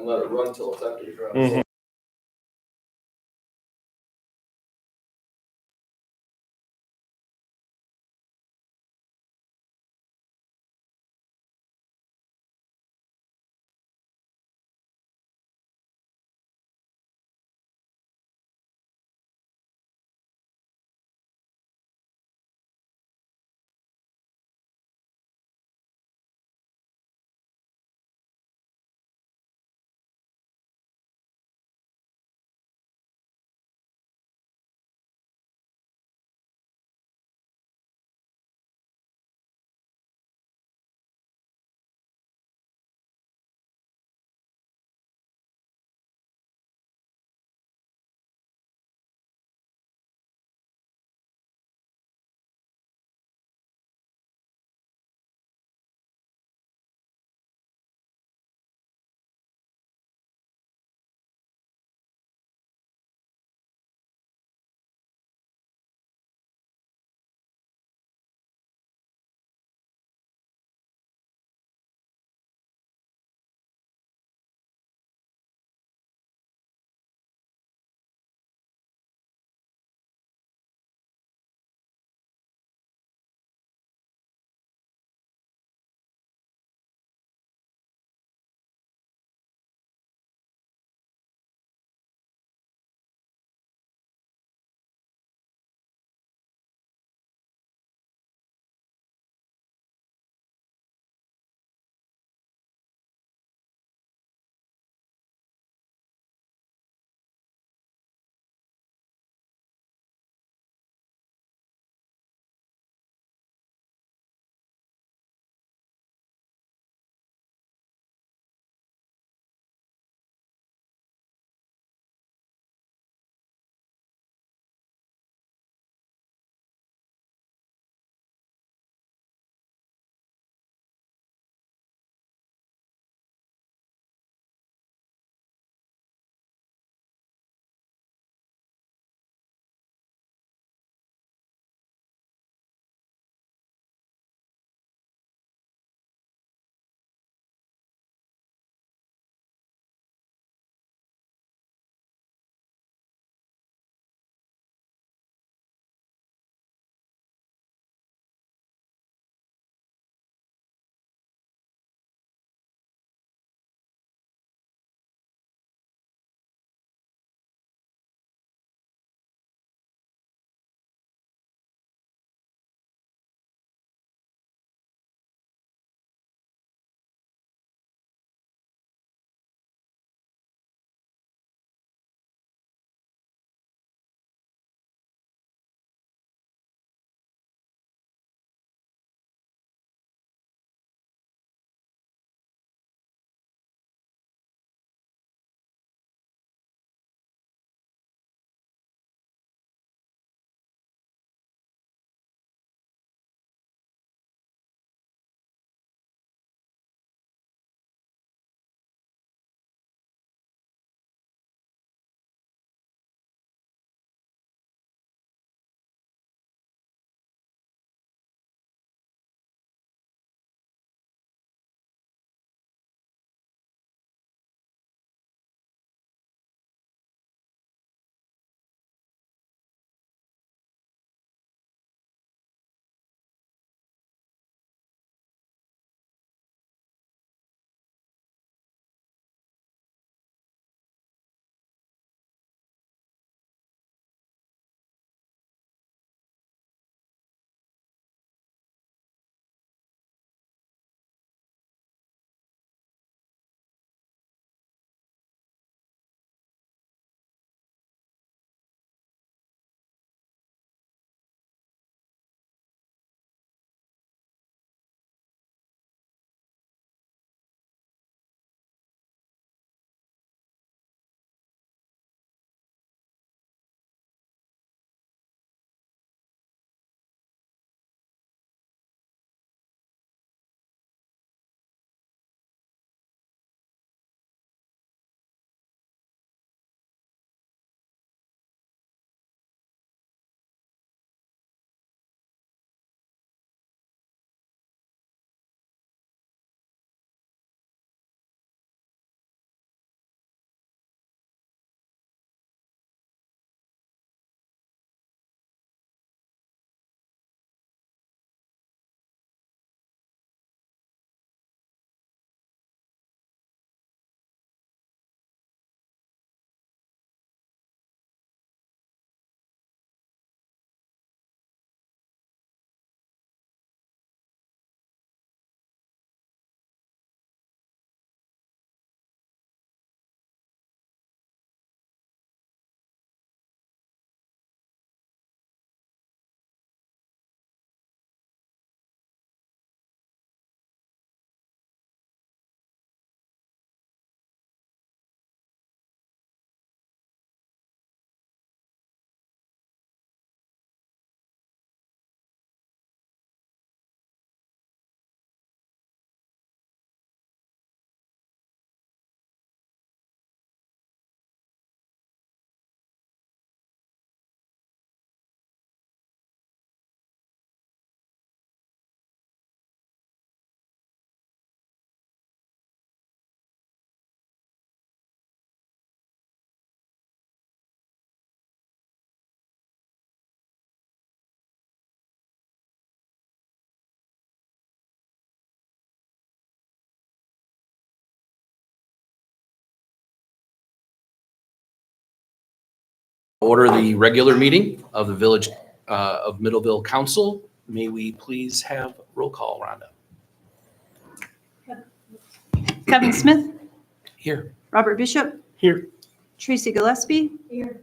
let it run till it's empty. Mhm. order the regular meeting of the Village of Middleville Council. May we please have roll call, Rhonda? Kevin Smith, Here. Robert Bishop, Here. Tracy Gillespie. Here.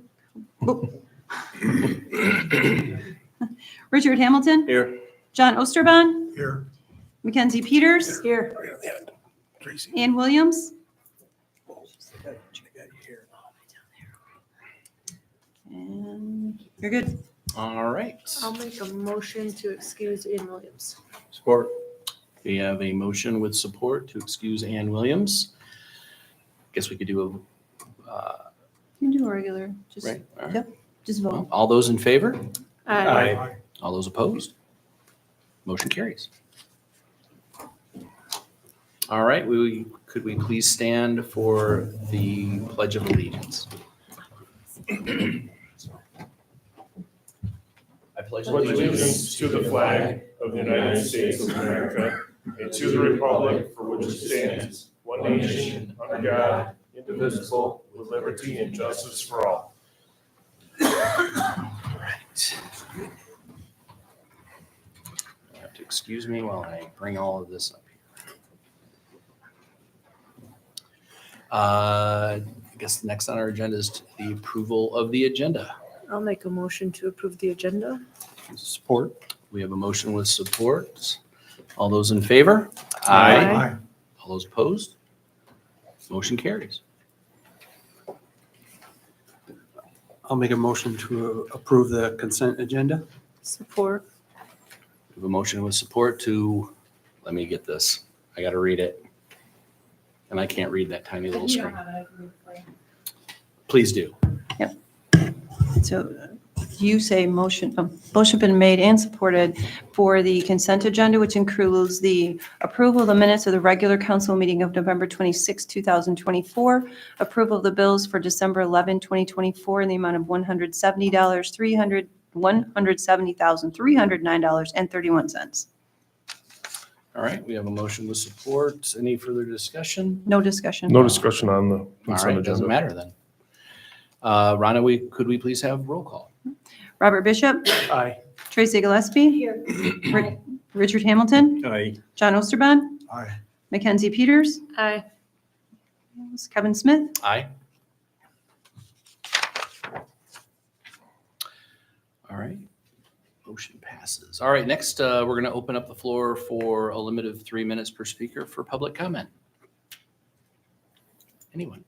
Richard Hamilton, Here. John Osterbahn, Here. Mackenzie Peters. Here. Tracy. Ann Williams. And you're good. All right. I'll make a motion to excuse Ian Williams. Support. We have a motion with support to excuse Ann Williams. Guess we could do You can do a regular, just, right. All right. Yep. Just vote. All those in favor? Aye. All those opposed? Motion carries. All right, could we please stand for the Pledge of Allegiance? I pledge Allegiance to the flag of the United States of America and to the republic for which it stands, one nation, under God, indivisible, with liberty and justice for all. All right. You have to excuse me while I bring all of this up here. I guess the next on our agenda is the approval of the agenda. I'll make a motion to approve the agenda. Support. We have a motion with support. All those in favor? Aye. All those opposed? Motion carries. I'll make a motion to approve the consent agenda. Support. We have a motion with support to, let me get this. I got to read it. And I can't read that tiny little screen. Please do. So you say motion been made and supported for the consent agenda, which includes the approval of the minutes of the regular council meeting of November 26, 2024, approval of the bills for December 11, 2024, in the amount of $170,309.31. All right, we have a motion with support. Any further discussion? No discussion. No discussion on the All consent right, doesn't agenda. matter then. Rhonda, could we please have roll call? Robert Bishop, Aye. Tracy Gillespie, Richard Hamilton, Aye. John Osterbahn, Aye. Mackenzie Peters, Aye. Kevin Smith. Aye. All right, motion passes. All right, next, we're going to open up the floor for a limit of 3 minutes per speaker for public comment. Anyone?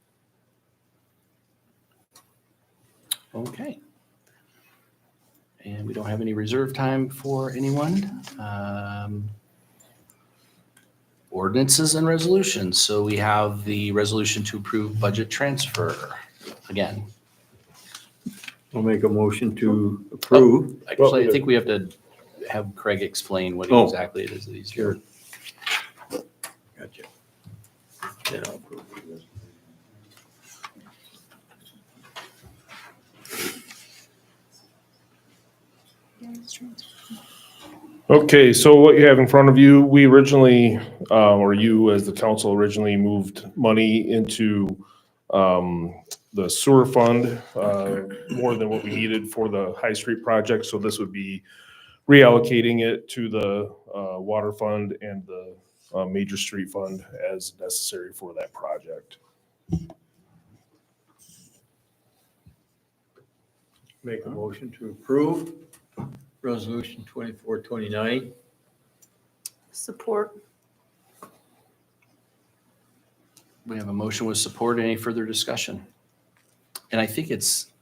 Okay. And we don't have any reserve time for anyone. Ordinances and resolutions. So we have the resolution to approve budget transfer again. I'll make a motion to approve. Actually, I think we have to have Craig explain what Oh. exactly it is that he's doing. Gotcha. Then I'll approve this. Okay, so what you have in front of you, we originally, or you as the council originally moved money into the sewer fund, more than what we needed for the High Street project. So this would be reallocating it to the water fund and the major street fund as necessary for that project. Make a motion to approve resolution 2429. Support. We have a motion with support. Any further discussion? And I think it's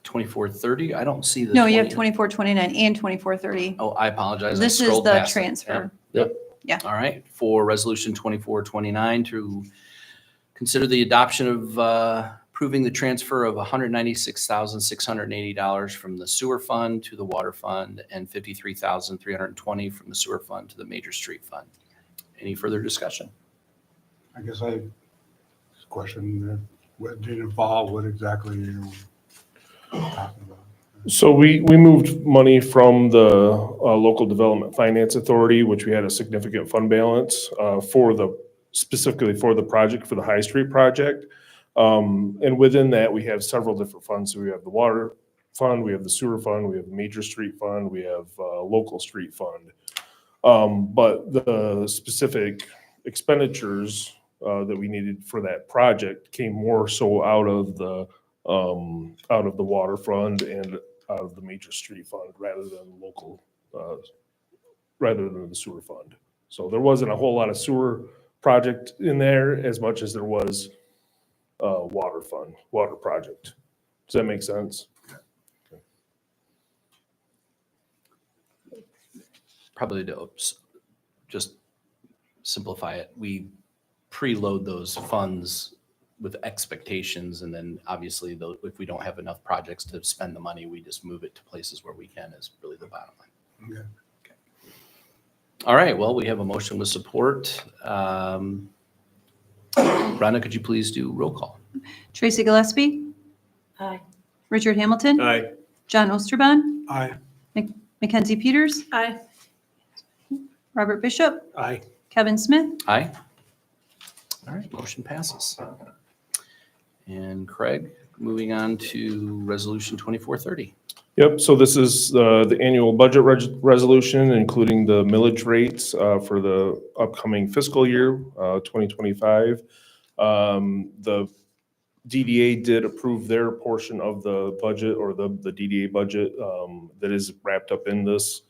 2430. I don't see the. No, you have 20 2429 and 2430. Oh, I apologize. I This is scrolled the past it. transfer. Yep. Yeah. All right, for resolution 2429 to consider the adoption of approving the transfer of $196,680 from the sewer fund to the water fund and $53,320 from the sewer fund to the major street fund. Any further discussion? I guess I question what did involve, what exactly you were talking about. So we moved money from the Local Development Finance Authority, which we had a significant fund balance specifically for the project, for the High Street project. And within that, we have several different funds. So we have the water fund, we have the sewer fund, we have the major street fund, we have local street fund. But the specific expenditures that we needed for that project came more so out of the water fund and out of the major street fund rather than local, rather than the sewer fund. So there wasn't a whole lot of sewer project in there as much as there was water fund, water project. Does that make sense? Probably to just simplify it, we preload those funds with expectations, and then obviously if we don't have enough projects to spend the money, we just move it to places where we can, is really the bottom line. Okay. All right, well, we have a motion with support. Rhonda, could you please do roll call? Tracy Gillespie, Aye. Richard Hamilton, Aye. John Osterban, Aye. Mackenzie Peters, Aye. Robert Bishop, Aye. Kevin Smith. Aye. All right, motion passes. And Craig, moving on to resolution 2430. Yep, so this is the annual budget resolution, including the millage rates for the upcoming fiscal year, 2025. The DDA did approve their portion of the budget, or the DDA budget that is wrapped up in this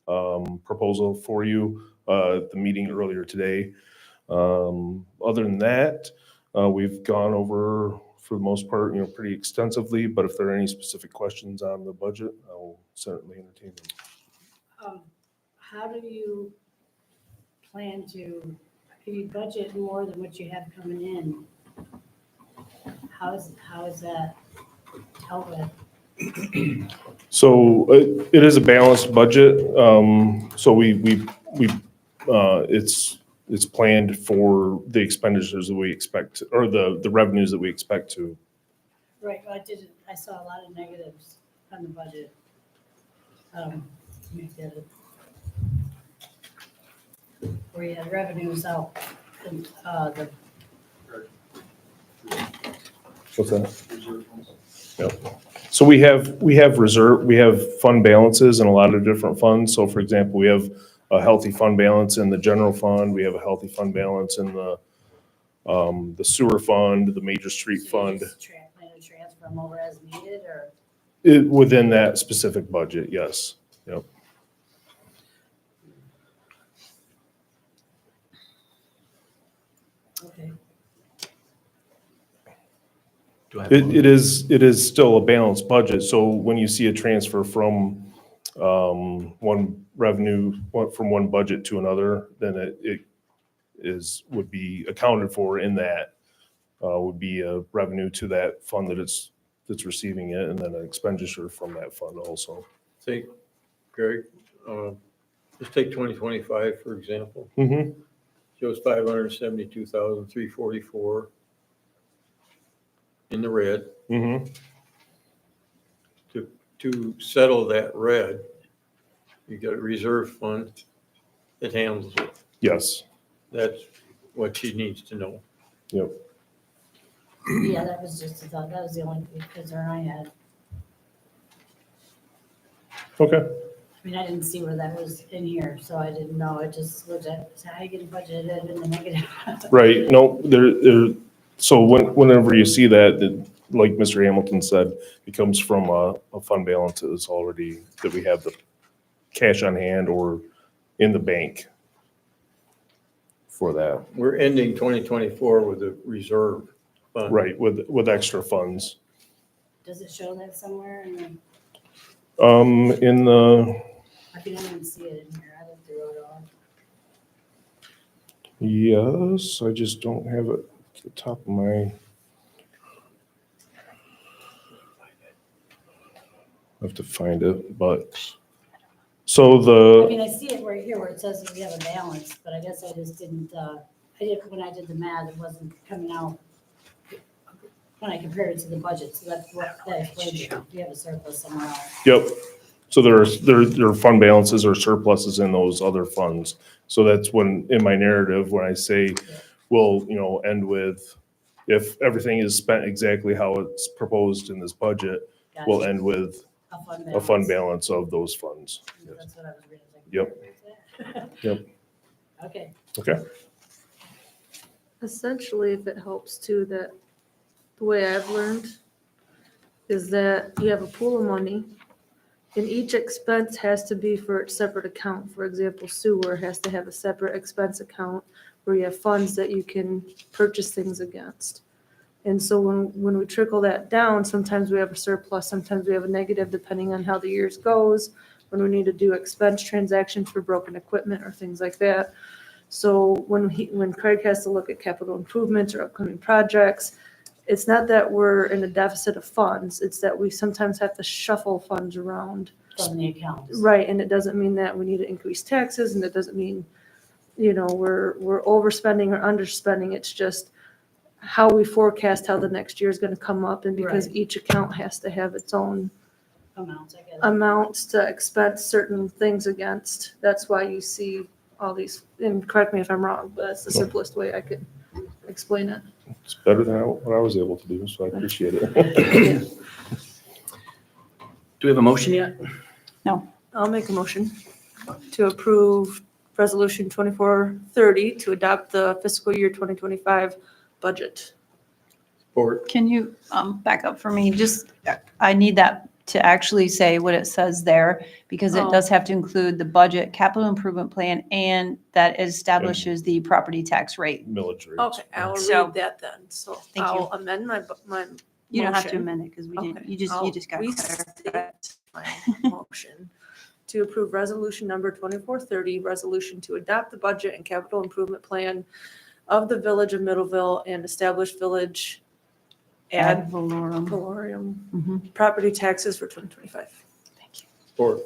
proposal for you at the meeting earlier today. Other than that, we've gone over, for the most part, pretty extensively, but if there are any specific questions on the budget, I will certainly entertain them. How do you plan to, if you budget more than what you have coming in, how is that dealt with? So it is a balanced budget. So it's planned for the expenditures that we expect, or the revenues that we expect to. Right, well, I saw a lot of negatives on the budget. Where you had revenues out, and, What's that? Yep. So we have fund balances in a lot of different funds. So for example, we have a healthy fund balance in the general fund. We have a healthy fund balance in the sewer fund, the major street fund. plan to transfer them over as needed, or? Within that specific budget, yes. Yep. Okay. Do I have It is still a balanced budget. So when you see a transfer from one budget to another, then it would be accounted for in that, would be a revenue to that fund that's receiving it, and then an expenditure from that fund also. Take, Greg, let's take 2025, for example. Mm-hmm. Shows 572,344 in the red. Mm-hmm. To settle that red, you got a reserve fund that handles it. Yes. That's what she needs to know. Yep. Yeah, that was just a thought, that was the only concern I had. Okay. I mean, I didn't see where that was in here, so I didn't know, it just was how you get budgeted in the negative. Right. No, so whenever you see that, like Mr. Hamilton said, it comes from a fund balance that is already, that we have the cash on hand or in the bank for that. We're ending 2024 with a reserve fund. Right, with extra funds. Does it show that somewhere? In the, I didn't see it in here, I looked through it all. yes, I just don't have it at the top of my. I have to find it, but, so I the, mean, I see it right here where it says that we have a balance, but I guess I just didn't, when I did the math, it wasn't coming out when I compared it to the budget, so that's what, that explains it. We have a surplus somewhere else. yep. So there are fund balances or surpluses in those other funds. So that's when, in my narrative, when I say, we'll, end with, if everything is spent exactly how it's proposed in this budget, we'll Gotcha. end with A fund a fund balance. balance of those funds. Yes. That's what I was reading. Like, Yep. where's that? Yep. Okay. Okay, Essentially, if it helps too, that the way I've learned is that you have a pool of money and each expense has to be for its separate account. For example, sewer has to have a separate expense account where you have funds that you can purchase things against. And so when we trickle that down, sometimes we have a surplus, sometimes we have a negative, depending on how the years goes, when we need to do expense transactions for broken equipment or things like that. So when Craig has to look at capital improvements or upcoming projects, it's not that we're in a deficit of funds, it's that we sometimes have to shuffle funds around. From the accounts. Right, and it doesn't mean that we need to increase taxes, and it doesn't mean, we're overspending or underspending, it's just how we forecast how the next year is gonna come up, and because Right. each account has to have its own Amounts, I guess. amounts to expense certain things against, that's why you see all these, and correct me if I'm wrong, but that's the simplest way I could explain it. it's better than what I was able to do, so I appreciate it. Do we have a motion yet? I'll make a motion to approve Resolution 2430 to adopt the fiscal year 2025 budget. Support. Can you back up for me? Just, I need that to actually say what it says there, because it Oh. does have to include the budget, capital improvement plan, and that establishes the property tax rate. Millage rates. Okay, I will So- read that then. So Thank you. I'll amend my You don't have to motion. amend it, because we didn't, Okay, you just I'll got restate clarified. my motion to approve resolution number 2430, resolution to adopt the budget and capital improvement plan of the Village of Middleville and establish village ad Ad valorem. valorem Mhm. property taxes for 2025. Thank you. Support.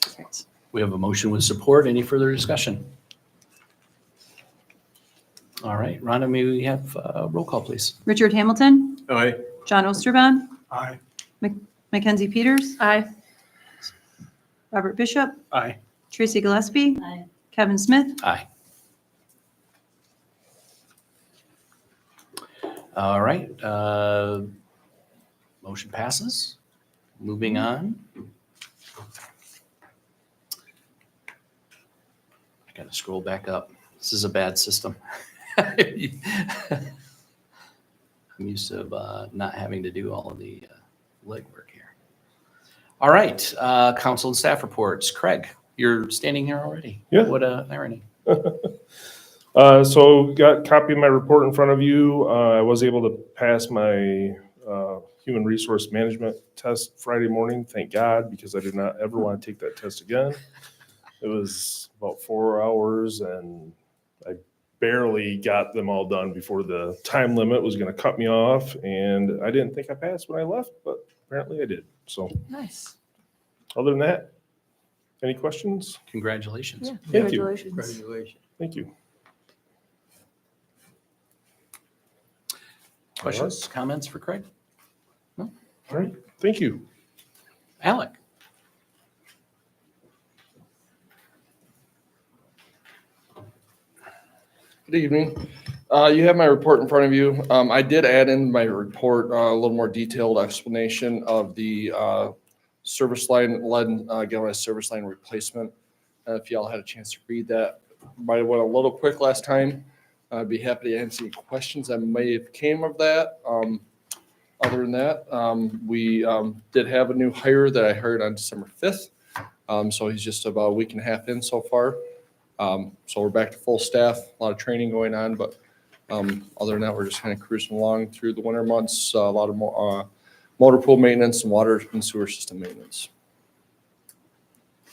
Perfect. We have a motion with support. Any further discussion? All right, Rhonda, may we have roll call, please? Richard Hamilton, Aye. John Osterban, Aye. Mackenzie Peters, Aye. Robert Bishop, Aye. Tracy Gillespie, Aye. Kevin Smith. Aye. All right, motion passes. Moving on. I gotta scroll back up. This is a bad system. I'm used to not having to do all of the legwork here. All right, council and staff reports. Craig, you're standing here already. Yeah. What a irony. So got a copy of my report in front of you. I was able to pass my human resource management test Friday morning, thank God, because I did not ever want to take that test again. It was about 4 hours and I barely got them all done before the time limit was going to cut me off. And I didn't think I passed when I left, but apparently I did. So Nice. other than that, any questions? Congratulations. Yeah, Thank you. congratulations. Congratulations. Thank you. Questions, comments for Craig? All right, thank you. Alec? Good evening. You have my report in front of you. I did add in my report a little more detailed explanation of the service line, lead galvanized service line replacement. If y'all had a chance to read that, might have went a little quick last time. I'd be happy to answer any questions that may have came of that. Other than that, we did have a new hire that I hired on December 5th. So he's just about a week and a half in so far. So we're back to full staff, a lot of training going on, but other than that, we're just kind of cruising along through the winter months, a lot of motor pool maintenance and water and sewer system maintenance.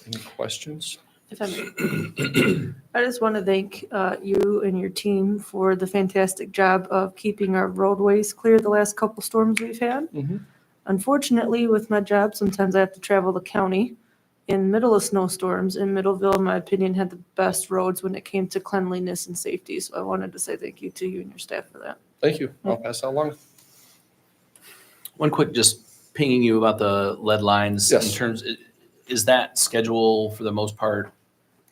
Any questions? If I may. I just want to thank you and your team for the fantastic job of keeping our roadways clear the last couple storms we've had. Mhm. Unfortunately, with my job, sometimes I have to travel the county in middle of snowstorms. And Middleville, in my opinion, had the best roads when it came to cleanliness and safety. So I wanted to say thank you to you and your staff for that. Thank you. I'll pass that along. One quick, just pinging you about the lead lines. Yes. In terms, is that schedule for the most part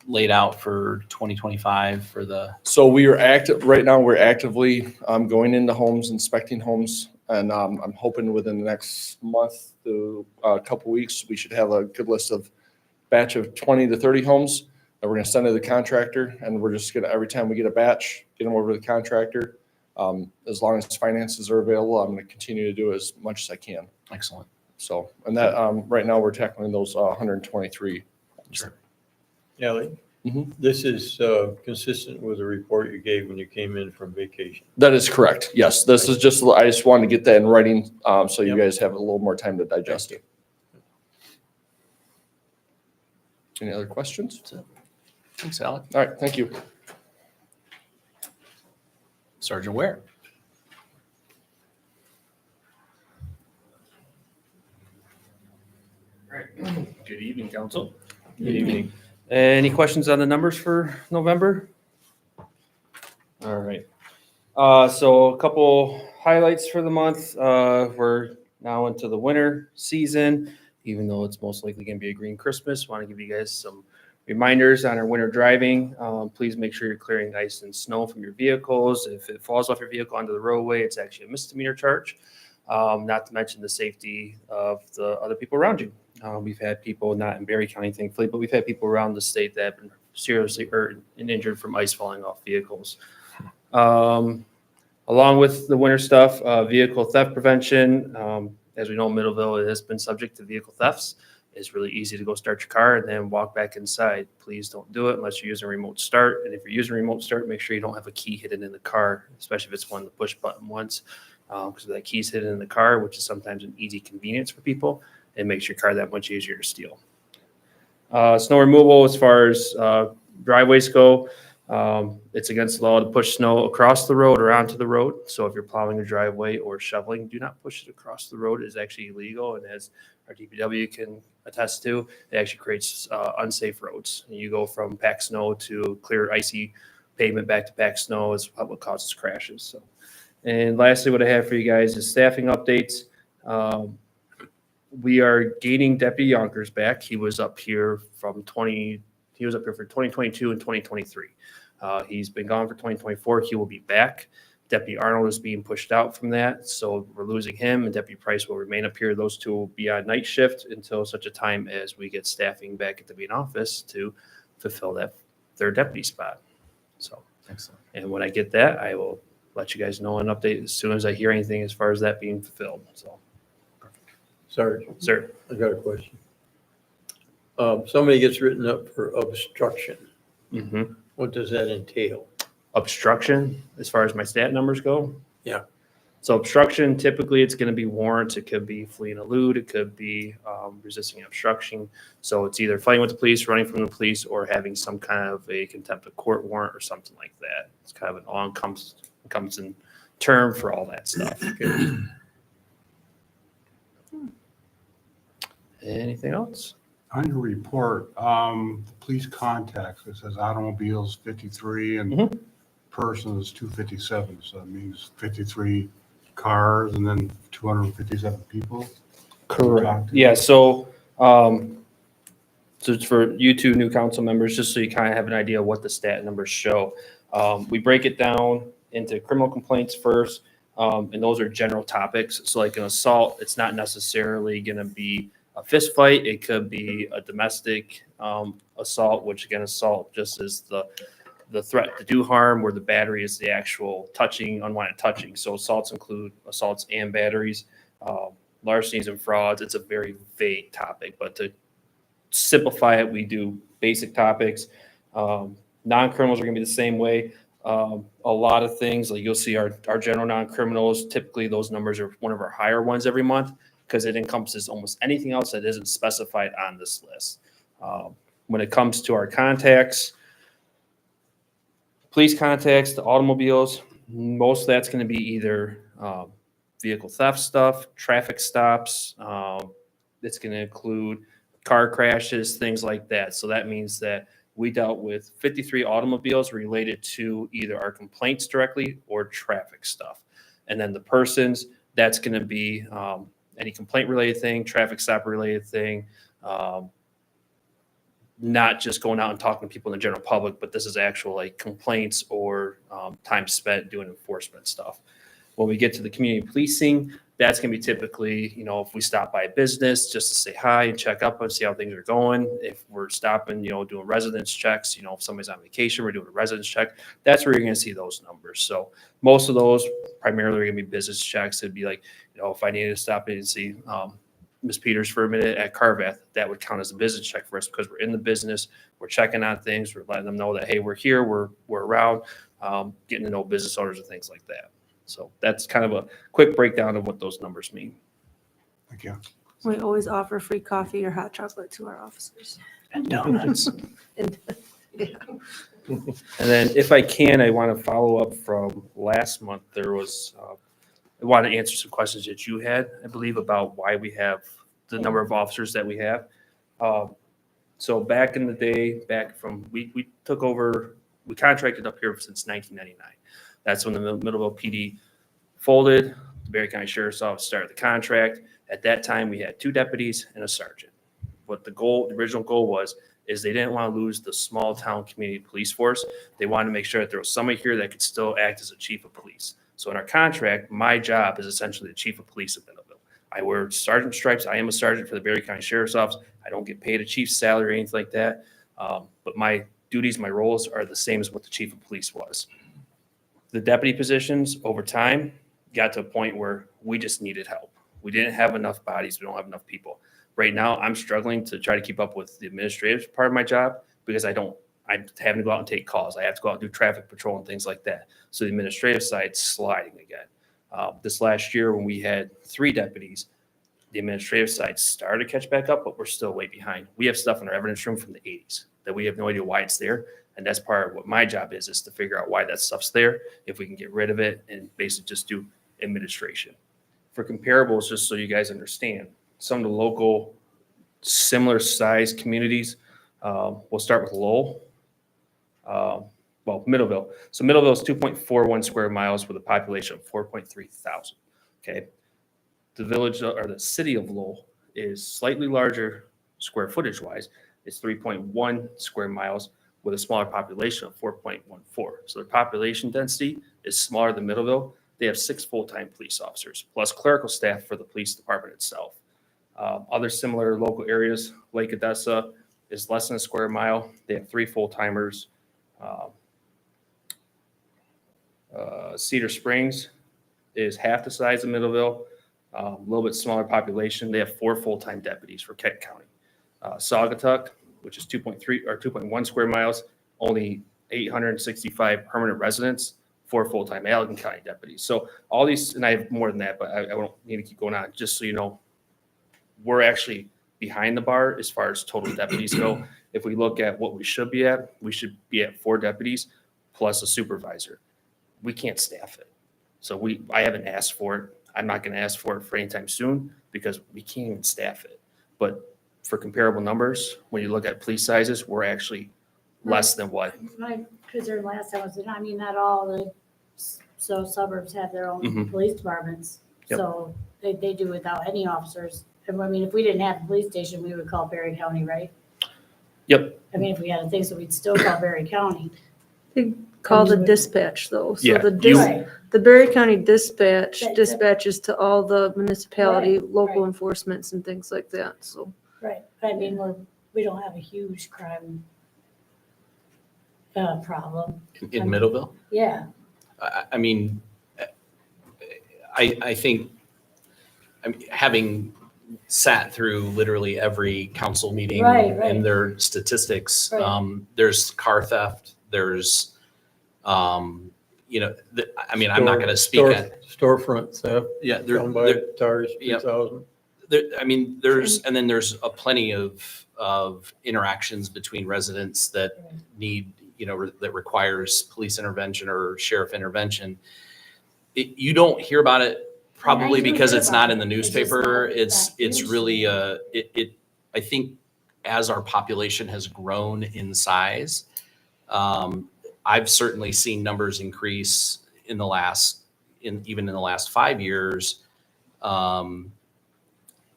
laid out for 2025 for the? So we are active, right now, we're actively going into homes, inspecting homes And I'm hoping within the next month to a couple weeks, we should have a good list of batch of 20 to 30 homes that we're going to send to the contractor. And we're just going to, every time we get a batch, get them over to the contractor. As long as finances are available, I'm going to continue to do as much as I can. Excellent. So, and that, right now we're tackling those 123. Sure. Ellie, Mhm. this is consistent with the report you gave when you came in from vacation. That is correct. Yes, this is just, I just wanted to get that in writing, so you Yep. guys have a little more time to digest it. Any other questions? That's it. Thanks, Alec. All right, thank you. Sergeant Ware. Good evening, council. Good evening. Any questions on the numbers for November? All right. So a couple highlights for the month. We're now into the winter season, even though it's most likely going to be a green Christmas. Want to give you guys some reminders on our winter driving. Please make sure you're clearing ice and snow from your vehicles. If it falls off your vehicle onto the roadway, it's actually a misdemeanor charge. Not to mention the safety of the other people around you. We've had people, not in Berry County thankfully, but we've had people around the state that have been seriously hurt and injured from ice falling off vehicles. Along with the winter stuff, vehicle theft prevention. As we know, Middleville has been subject to vehicle thefts. It's really easy to go start your car and then walk back inside. Please don't do it unless you're using a remote start. And if you're using a remote start, make sure you don't have a key hidden in the car, especially if it's one of the push button ones, because that key's hidden in the car, which is sometimes an easy convenience for people. It makes your car that much easier to steal. Snow removal, as far as driveways go, it's against the law to push snow across the road or onto the road. So if you're plowing a driveway or shoveling, do not push it across the road. It is actually illegal, and as our DPW can attest to, it actually creates unsafe roads. You go from packed snow to clear icy pavement back to packed snow is what causes crashes. So, and lastly, what I have for you guys is staffing updates. We are gaining Deputy Yonkers back. He was up here from he was up here for 2022 and 2023. He's been gone for 2024. He will be back. Deputy Arnold is being pushed out from that, so we're losing him, and Deputy Price will remain up here. Those two will be on night shift until such a time as we get staffing back at the main office to fulfill that third deputy spot. So, Excellent. and when I get that, I will let you guys know and update as soon as I hear anything as far as that being fulfilled. So, Sarge, sir. I got a question. Somebody gets written up for obstruction. Mm-hmm. What does that entail? Obstruction, as far as my stat numbers go. Yeah. So obstruction, typically it's going to be warrants. It could be flee and elude. It could be resisting obstruction. So it's either fighting with the police, running from the police, or having some kind of a contempt of court warrant or something like that. It's kind of an all-encompassing term for all that stuff. Anything else? On your report, the police contacts, it says automobiles 53 and Mhm. persons 257. So that means 53 cars and then 257 people. Correct. Yeah, so, so it's for you two new council members, just so you kind of have an idea of what the stat numbers show. We break it down into criminal complaints first, and those are general topics. So like an assault, it's not necessarily going to be a fist fight. It could be a domestic assault, which again, assault just is the threat to do harm, where the battery is the actual touching, unwanted touching. So assaults include assaults and batteries, larcenies and frauds. It's a very vague topic, but to simplify it, we do basic topics. Non-criminals are going to be the same way. A lot of things, like you'll see our general non-criminals, typically those numbers are one of our higher ones every month because it encompasses almost anything else that isn't specified on this list. When it comes to our contacts, police contacts, the automobiles, most of that's going to be either vehicle theft stuff, traffic stops. It's going to include car crashes, things like that. So that means that we dealt with 53 automobiles related to either our complaints directly or traffic stuff. And then the persons, that's going to be any complaint related thing, traffic stop related thing, not just going out and talking to people in the general public, but this is actual like complaints or time spent doing enforcement stuff. When we get to the community policing, that's gonna be typically, you know, if we stop by a business, just to say hi and check up and see how things are going. If we're stopping, you know, doing residence checks, you know, if somebody's on vacation, we're doing a residence check. That's where you're gonna see those numbers. So most of those primarily are gonna be business checks. It'd be like, you know, if I needed to stop in and see Ms. Peters for a minute at Carvath, that would count as a business check for us because we're in the business, we're checking on things, we're letting them know that, hey, we're here, we're around, getting to know business owners and things like that. So that's kind of a quick breakdown of what those numbers mean. Thank you. We always offer free coffee or hot chocolate to our officers. And donuts. And yeah. And then if I can, I want to follow up from last month. There was, I want to answer some questions that you had, I believe, about why we have the number of officers that we have. So back in the day, we took over, we contracted up here since 1999. That's when the Middleville PD folded. The Berry County Sheriff's Office started the contract. At that time, we had 2 deputies and a sergeant. What the original goal was, is they didn't want to lose the small town community police force. They wanted to make sure that there was somebody here that could still act as a chief of police. So in our contract, my job is essentially the chief of police of Middleville. I wear sergeant stripes. I am a sergeant for the Berry County Sheriff's Office. I don't get paid a chief's salary or anything like that. But my duties, my roles are the same as what the chief of police was. The deputy positions over time got to a point where we just needed help. We didn't have enough bodies. We don't have enough people. Right now, I'm struggling to try to keep up with the administrative part of my job because I'm having to go out and take calls. I have to go out and do traffic patrol and things like that. So the administrative side's sliding again. This last year when we had 3 deputies, the administrative side started to catch back up, but we're still way behind. We have stuff in our evidence room from the 80s that we have no idea why it's there. And that's part of what my job is to figure out why that stuff's there, if we can get rid of it and basically just do administration. For comparables, just so you guys understand, some of the local similar size communities, we'll start with Lowell. Middleville. So Middleville is 2.41 square miles with a population of 4.3 thousand. Okay. The village or the city of Lowell is slightly larger square footage wise. It's 3.1 square miles with a smaller population of 4.14. So their population density is smaller than Middleville. They have 6 full-time police officers plus clerical staff for the police department itself. Other similar local areas, Lake Odessa is less than a square mile. They have 3 full-timers. Cedar Springs is half the size of Middleville, a little bit smaller population. They have 4 full-time deputies for Kent County. Saugatuck, which is 2.3 or 2.1 square miles, only 865 permanent residents, 4 full-time Allegan County deputies. So all these, and I have more than that, but I don't need to keep going on. Just so you know, we're actually behind the bar as far as total deputies go. If we look at what we should be at 4 deputies plus a supervisor. We can't staff it. So I haven't asked for it. I'm not going to ask for it for anytime soon because we can't even staff it. But for comparable numbers, when you look at police sizes, we're actually less than what. Because their last time was, I mean, not all the suburbs have their own police departments. Yep. So they do without any officers. And I mean, if we didn't have a police station, we would call Berry County, right? Yep. I mean, if we had a thing, so we'd still call Berry County. They call the dispatch though. So Yeah, the Berry County dispatch That- dispatches to all the municipality, Right, local right. enforcements and things like that. So Right. I mean, we don't have a huge crime problem. In Middleville? Yeah. I mean, I think, having sat through literally every council meeting Right, right. and their statistics, Right. there's car theft, there's, I'm not going to speak at, Storefront theft, yeah, down by Tires Yep. 2000. there's a plenty of interactions between residents that need, that requires police intervention or sheriff intervention. You don't hear about it probably I do because hear it's about not in the it. It's just newspaper. not It's that really, usually. I think as our population has grown in size, I've certainly seen numbers increase even in the last 5 years. And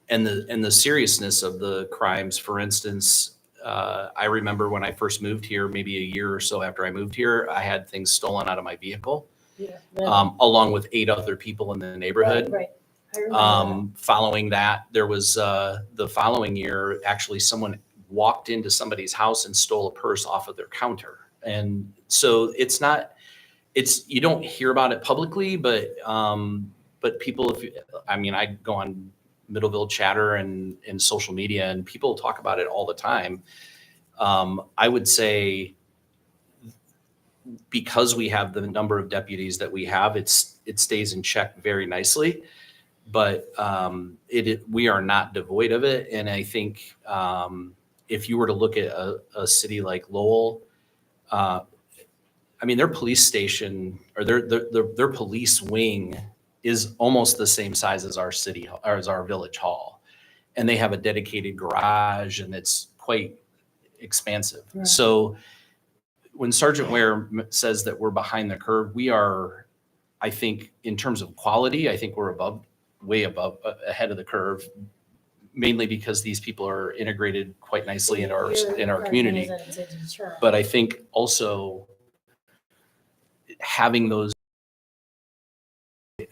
the seriousness of the crimes, for instance, I remember when I first moved here, maybe a year or so after I moved here, I had things stolen out of my vehicle. Yeah. along with 8 other people in the neighborhood. Right. I remember Following that, there was, the following year, actually someone walked into somebody's house and stole a purse off of their counter. And so you don't hear about it publicly, but people, I go on Middleville chatter and social media, and people talk about it all the time. I would say, because we have the number of deputies that we have, it stays in check very nicely. But we are not devoid of it. And I think if you were to look at a city like Lowell, their police station, or their police wing is almost the same size as our city, or as our village hall. And they have a dedicated garage, and it's quite expansive. Right. So when Sergeant Ware says that we're behind the curve, we are, I think, in terms of quality, I think we're way above, ahead of the curve, mainly because these people are integrated quite nicely in our community. But I think also having those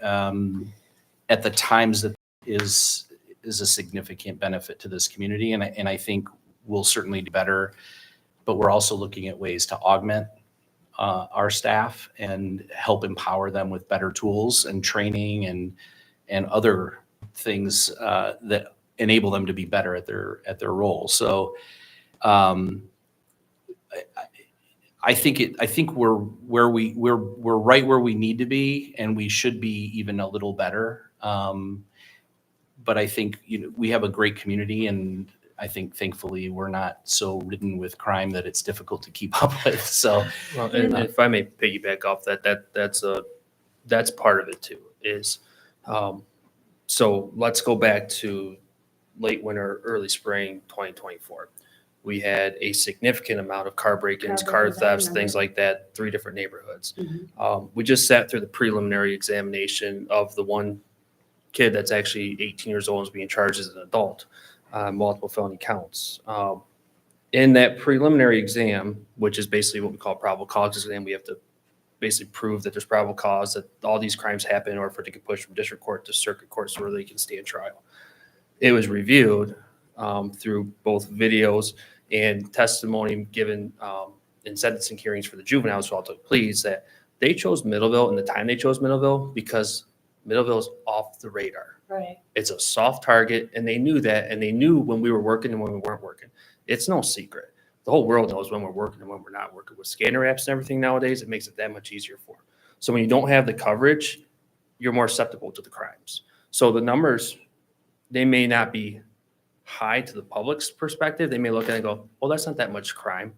at the times that is a significant benefit to this community, and I think we'll certainly do better. But we're also looking at ways to augment our staff and help empower them with better tools and training and other things that enable them to be better at their role. So I think we're right where we need to be, and we should be even a little better. But I think we have a great community, and I think thankfully we're not so ridden with crime that it's difficult to keep up with. So, Well, and if I may piggyback off that's part of it too. So let's go back to late winter, early spring 2024. We had a significant amount of car break-ins, Car car break-ins, I thefts, remember. things like that, 3 different neighborhoods. Mhm. We just sat through the preliminary examination of the one kid that's actually 18 years old and is being charged as an adult, multiple felony counts. In that preliminary exam, which is basically what we call probable cause exam, we have to basically prove that there's probable cause that all these crimes happen in order for it to get pushed from district court to circuit court so where they can stand trial. It was reviewed through both videos and testimony given in sentencing hearings for the juveniles who all took pleas, that they chose Middleville, and the time they chose Middleville because Middleville is off the radar. Right. It's a soft target, and they knew that, and they knew when we were working and when we weren't working. It's no secret. The whole world knows when we're working and when we're not working. With scanner apps and everything nowadays, it makes it that much easier for them. So when you don't have the coverage, you're more susceptible to the crimes. So the numbers, they may not be high to the public's perspective. They may look at it and go, well, that's not that much crime.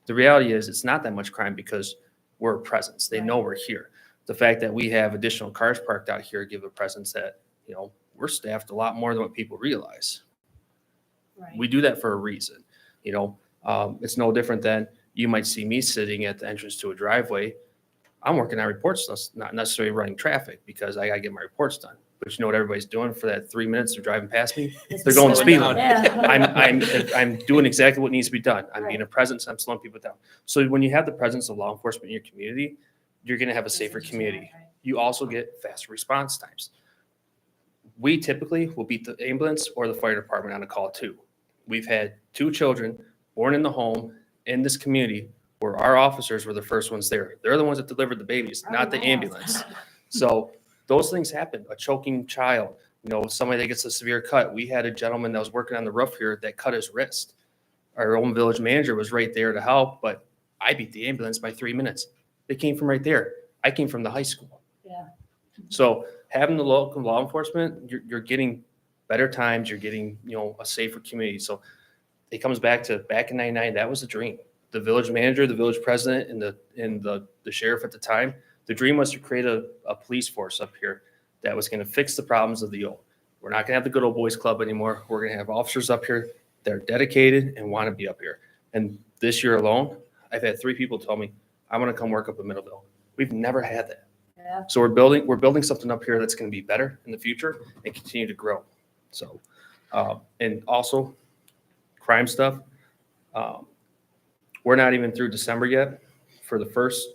The reality is it's not that much crime because we're a presence. They know we're here. The fact that we have additional cars parked out here give a presence that, we're staffed a lot more than what people realize. Right. We do that for a reason. It's no different than you might see me sitting at the entrance to a driveway. I'm working on reports, not necessarily running traffic because I got to get my reports done. But you know what everybody's doing for that 3 minutes they're driving past me? They're going speed limit. Yeah. I'm doing exactly what needs to be done. I'm being Right. a presence. I'm slowing people down. So when you have the presence of law enforcement in your community, you're going to have a safer community. Right. You also get faster response times. We typically will beat the ambulance or the fire department on a call too. We've had 2 children born in the home in this community where our officers were the first ones there. They're the ones that delivered the babies, not the ambulance. So those things happen. A choking child, somebody that gets a severe cut. We had a gentleman that was working on the roof here that cut his wrist. Our own village manager was right there to help, but I beat the ambulance by 3 minutes. They came from right there. I came from the high school. Yeah. So having the local law enforcement, you're getting better times. You're getting, a safer community. So it comes back to back in '99. That was the dream. The village manager, the village president, and the sheriff at the time. The dream was to create a police force up here that was going to fix the problems of the old. We're not going to have the good old boys club anymore. We're going to have officers up here that are dedicated and want to be up here. And this year alone, I've had 3 people tell me, I want to come work up in Middleville. We've never had that. Yeah. So we're building something up here that's going to be better in the future and continue to grow. So, and also crime stuff. We're not even through December yet. For the first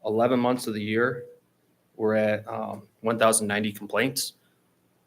11 months of the year, we're at 1,090 complaints.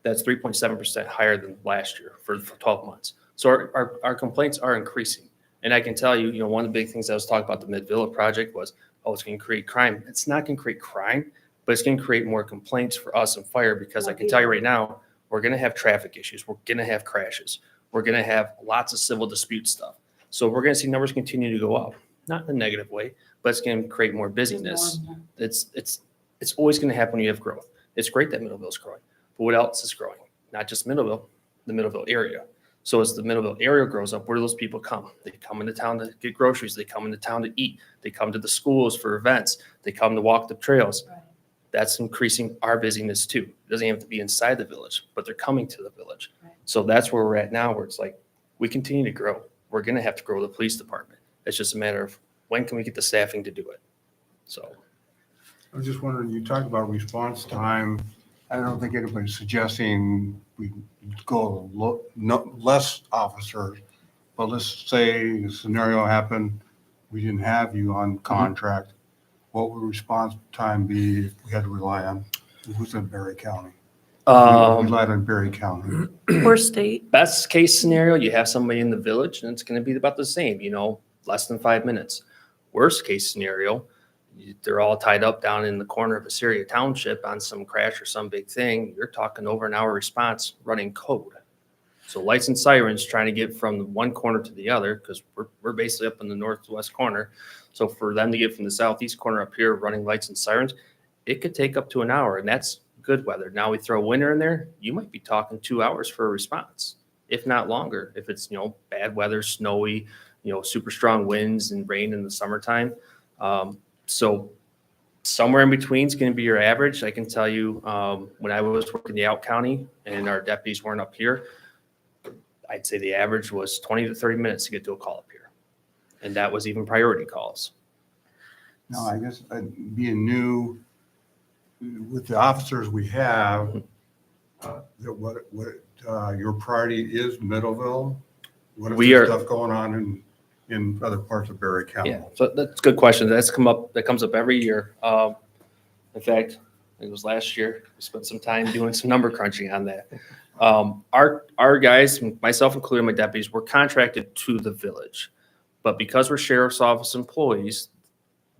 That's 3.7% higher than last year for 12 months. So our complaints are increasing. And I can tell you, one of the big things I was talking about the Mid-Villa project was, oh, it's going to create crime. It's not going to create crime, but it's going to create more complaints for us and fire, because I can tell you right now, we're going to have traffic issues. We're going to have crashes. We're going to have lots of civil dispute stuff. So we're going to see numbers continue to go up, not in a negative way, but it's going to create more busyness. It's always going to happen when you have growth. It's great that Middleville's growing, but what else is growing? Not just Middleville, the Middleville area. So as the Middleville area grows up, where do those people come? They come into town to get groceries. They come into town to eat. They come to the schools for events. They come to walk the trails. Right. That's increasing our busyness too. It doesn't have to be inside the village, but they're coming to the village. Right. So that's where we're at now, where it's like, we continue to grow. We're going to have to grow the police department. It's just a matter of when can we get the staffing to do it? So. I was just wondering, you talked about response time. I don't think anybody's suggesting we go less officers, but let's say the scenario happened, we didn't have you on contract. What would response time be if we had to rely on, who's in Berry County? We relied on Berry County. Or state. Best case scenario, you have somebody in the village and it's going to be about the same, less than 5 minutes. Worst case scenario, they're all tied up down in the corner of Assyria Township on some crash or some big thing. You're talking over an hour response running code. So lights and sirens trying to get from one corner to the other, because we're basically up in the northwest corner. So for them to get from the southeast corner up here running lights and sirens, it could take up to an hour, and that's good weather. Now we throw winter in there, you might be talking 2 hours for a response, if not longer. If it's, bad weather, snowy, super strong winds and rain in the summertime. So somewhere in between is going to be your average. I can tell you, when I was working the out county and our deputies weren't up here, I'd say the average was 20 to 30 minutes to get to a call up here. And that was even priority calls. Now, I guess being new, with the officers we have, what your priority is Middleville? What if We there's are- stuff going on in other parts of Berry County? Yeah, so that's a good question. That comes up every year. In fact, it was last year. We spent some time doing some number crunching on that. Our guys, myself including my deputies, we're contracted to the village. But because we're sheriff's office employees,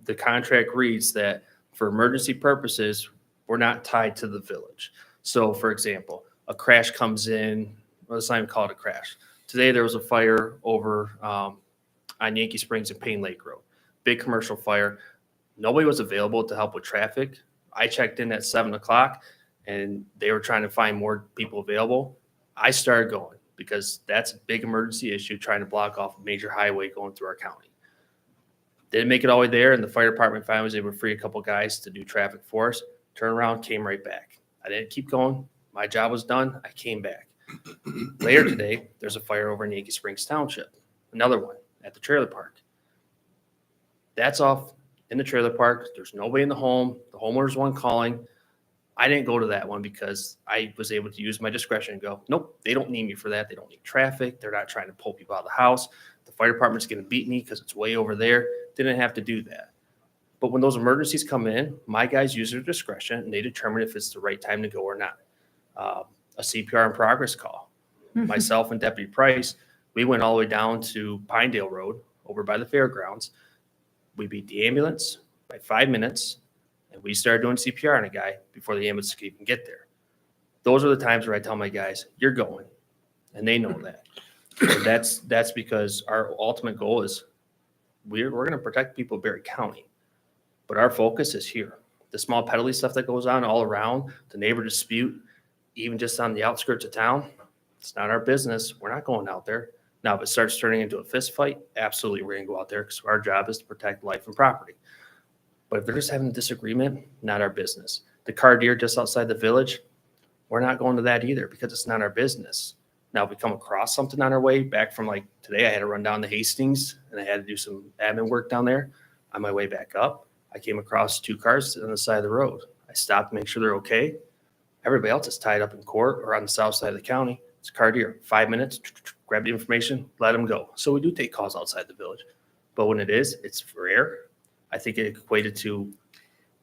the contract reads that for emergency purposes, we're not tied to the village. So for example, a crash comes in, let's not even call it a crash. Today there was a fire over on Yankee Springs and Payne Lake Road. Big commercial fire. Nobody was available to help with traffic. I checked in at 7:00 and they were trying to find more people available. I started going because that's a big emergency issue, trying to block off a major highway going through our county. Didn't make it all the way there, and the fire department finally was able to free a couple guys to do traffic for us. Turned around, came right back. I didn't keep going. My job was done. I came back. Later today, there's a fire over in Yankee Springs Township. Another one at the trailer park. That's off in the trailer park. There's nobody in the home. The homeowner's one calling. I didn't go to that one because I was able to use my discretion and go, nope, they don't need me for that. They don't need traffic. They're not trying to pull people out of the house. The fire department's going to beat me because it's way over there. Didn't have to do that. But when those emergencies come in, my guys use their discretion and they determine if it's the right time to go or not. A CPR in progress call. Myself and Deputy Price, we went all the way down to Pinedale Road over by the fairgrounds. We beat the ambulance by 5 minutes, and we started doing CPR on a guy before the ambulance could even get there. Those are the times where I tell my guys, you're going, and they know that. And that's because our ultimate goal is we're going to protect people of Berry County, but our focus is here. The small peddling stuff that goes on all around, the neighbor dispute, even just on the outskirts of town, it's not our business. We're not going out there. Now, if it starts turning into a fist fight, absolutely we're going to go out there because our job is to protect life and property. But if they're just having a disagreement, not our business. The car deer just outside the village, we're not going to that either because it's not our business. Now, if we come across something on our way back from like today, I had to run down to Hastings and I had to do some admin work down there. On my way back up, I came across 2 cars on the side of the road. I stopped to make sure they're okay. Everybody else is tied up in court or on the south side of the county. It's a car deer. 5 minutes, grab the information, let them go. So we do take calls outside the village. But when it's rare. I think it equated to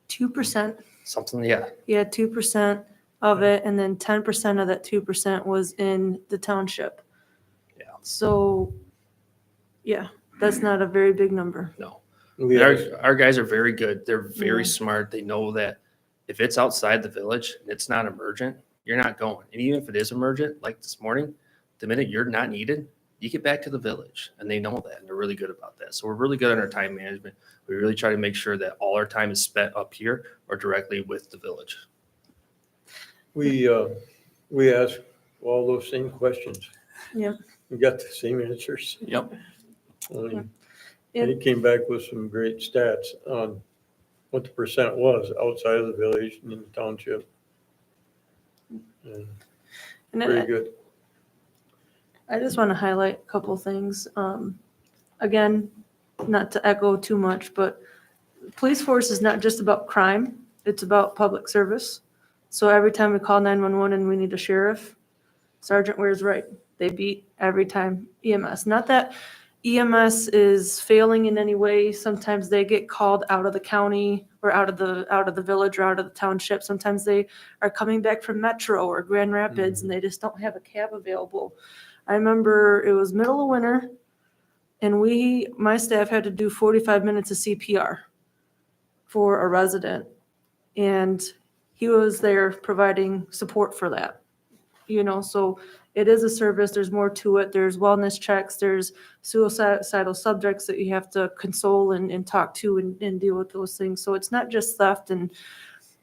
2%. Something, yeah. He had 2% of it, and then 10% of that 2% was in the township. Yeah. So, yeah, that's not a very big number. No. We asked, Our guys are very good. They're very Yeah. smart. They know that if it's outside the village and it's not emergent, you're not going. And even if it is emergent, like this morning, the minute you're not needed, you get back to the village. And they know that. And they're really good about that. So we're really good on our time management. We really try to make sure that all our time is spent up here or directly with the village. we asked all those same questions. Yep. We got the same answers. Yep. Only Yep. he came back with some great stats on what the percent was outside of the village and in the township. And And Pretty good. I just want to highlight a couple things. Again, not to echo too much, but police force is not just about crime, it's about public service. So every time we call 911 and we need a sheriff, Sergeant Ware's right. They beat every time EMS. Not that EMS is failing in any way. Sometimes they get called out of the county or out of the village or out of the township. Sometimes they are coming back from Metro or Grand Rapids and they just don't have a cab available. I remember it was middle of winter and my staff had to do 45 minutes of CPR for a resident. And he was there providing support for that. So it is a service. There's more to it. There's wellness checks. There's suicidal subjects that you have to console and talk to and deal with those things. So it's not just theft. And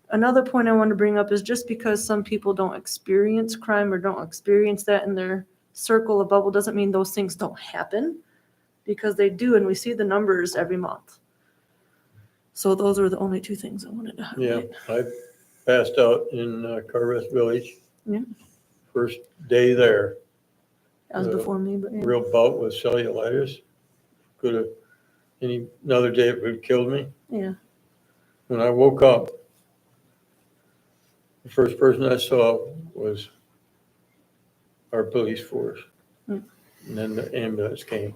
another point I want to bring up is just because some people don't experience crime or don't experience that in their circle of bubble doesn't mean those things don't happen, because they do. And we see the numbers every month. So those are the only two things I wanted to highlight. Yeah, I passed out in Carvest Village. Yeah. First day there, That was before me, but yeah. real bout with cellulitis. Could have, another day it would have killed me. Yeah. When I woke up, the first person I saw was our police force. Mm. And then the ambulance came.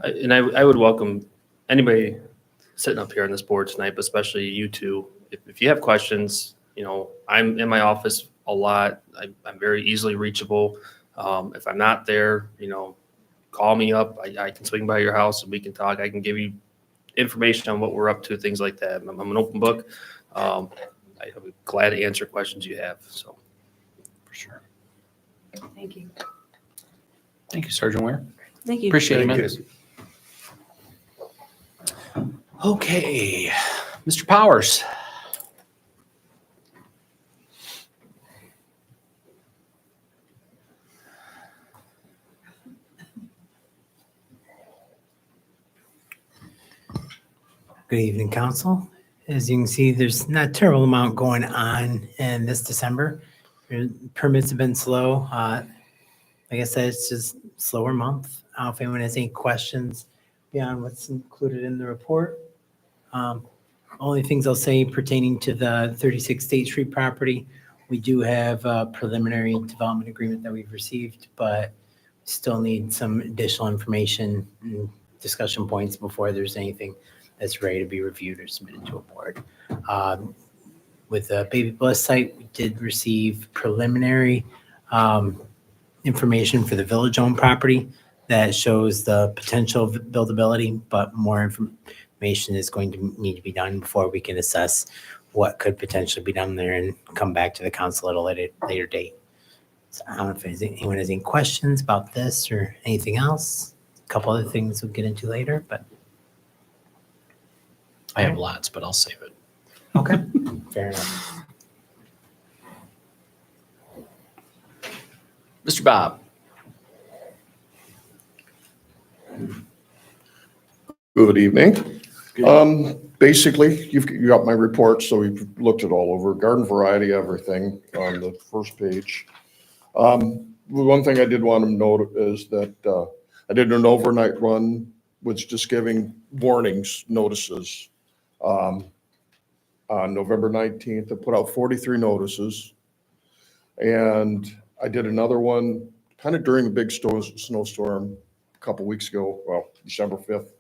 I would welcome anybody sitting up here on this board tonight, but especially you two. If you have questions, I'm in my office a lot. I'm very easily reachable. If I'm not there, call me up. I can swing by your house and we can talk. I can give you information on what we're up to, things like that. I'm an open book. I'm glad to answer questions you have. So, For sure. Thank you. Thank you, Sergeant Ware. Thank you. Appreciate it, Thank man. Okay, Mr. Powers. Good evening, council. As you can see, there's not a terrible amount going on in this December. Permits have been slow. Like I said, it's just a slower month. If anyone has any questions beyond what's included in the report. Only things I'll say pertaining to the 36 State Street property, we do have a preliminary development agreement that we've received, but still need some additional information and discussion points before there's anything that's ready to be reviewed or submitted to a board. With the Baby Bliss site, we did receive preliminary information for the village-owned property that shows the potential buildability, but more information is going to need to be done before we can assess what could potentially be done there and come back to the council at a later date. So I don't know if anyone has any questions about this or anything else. A couple other things we'll get into later, but. I have lots, but I'll save it. Okay, fair enough. Mr. Bob. Good evening. Basically, you got my report, so we've looked at all over garden variety, everything on the first page. One thing I did want to note is that I did an overnight run, which just giving warnings, notices. On November 19th, I put out 43 notices. And I did another one kind of during the big snowstorm a couple weeks ago, well, December 5th.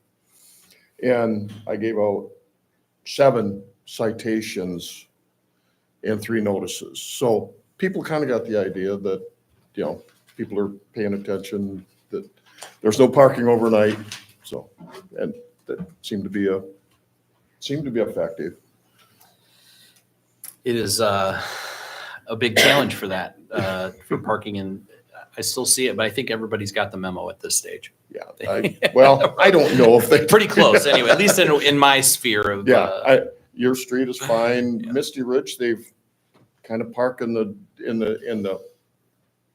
And I gave out 7 citations and 3 notices. So people kind of got the idea that, people are paying attention, that there's no parking overnight. So, and that seemed to be effective. It is a big challenge for that, for parking, and I still see it, but I think everybody's got the memo at this stage. Yeah. I don't know if they. Pretty close, anyway, at least in my sphere of. Yeah, your street is fine. Yeah. Misty Ridge, they've kind of parked in the,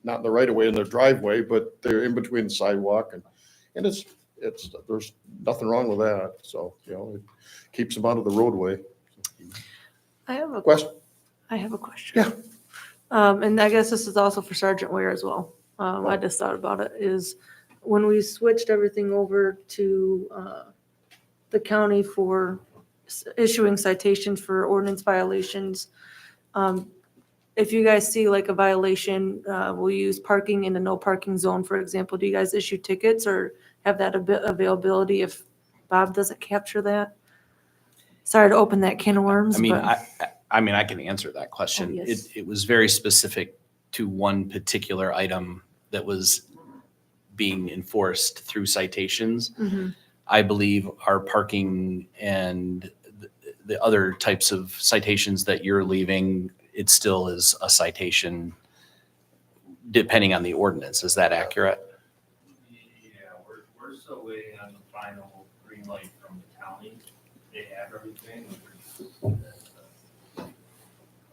not in the right of way, in their driveway, but they're in between the sidewalk and it's, there's nothing wrong with that. So, it keeps them out of the roadway. I have a Question? I have a question. Yeah. And I guess this is also for Sergeant Ware as well. I just thought about it, is when we switched everything over to the county for issuing citations for ordinance violations, if you guys see like a violation, we'll use parking in a no parking zone, for example. Do you guys issue tickets or have that availability if Bob doesn't capture that? Sorry to open that can of worms. I mean, but- I can answer that question. Oh, yes. It was very specific to one particular item that was being enforced through citations. Mhm. I believe our parking and the other types of citations that you're leaving, it still is a citation depending on the ordinance. Is that accurate? Yeah, we're still waiting on the final green light from the county. They have everything.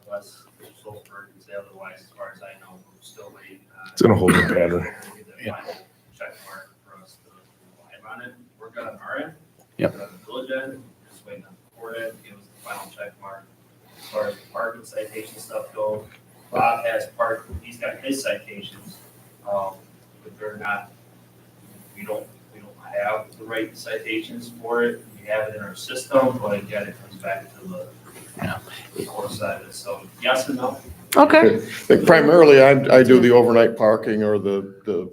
Unless Sulzberg can say otherwise, as far as I know, we're still waiting on. It's in a holding pattern. Get the final check mark for us to go live on it. We're good on our end. Yep. We're good on the village end, just waiting on the court end to give us the final check mark. As far as the parking citation stuff goes, Bob has he's got his citations, but they're not, we don't have the right citations for it. We have it in our system, but again, it comes back to the court side of it. So yes and no. Okay. Primarily, I do the overnight parking or the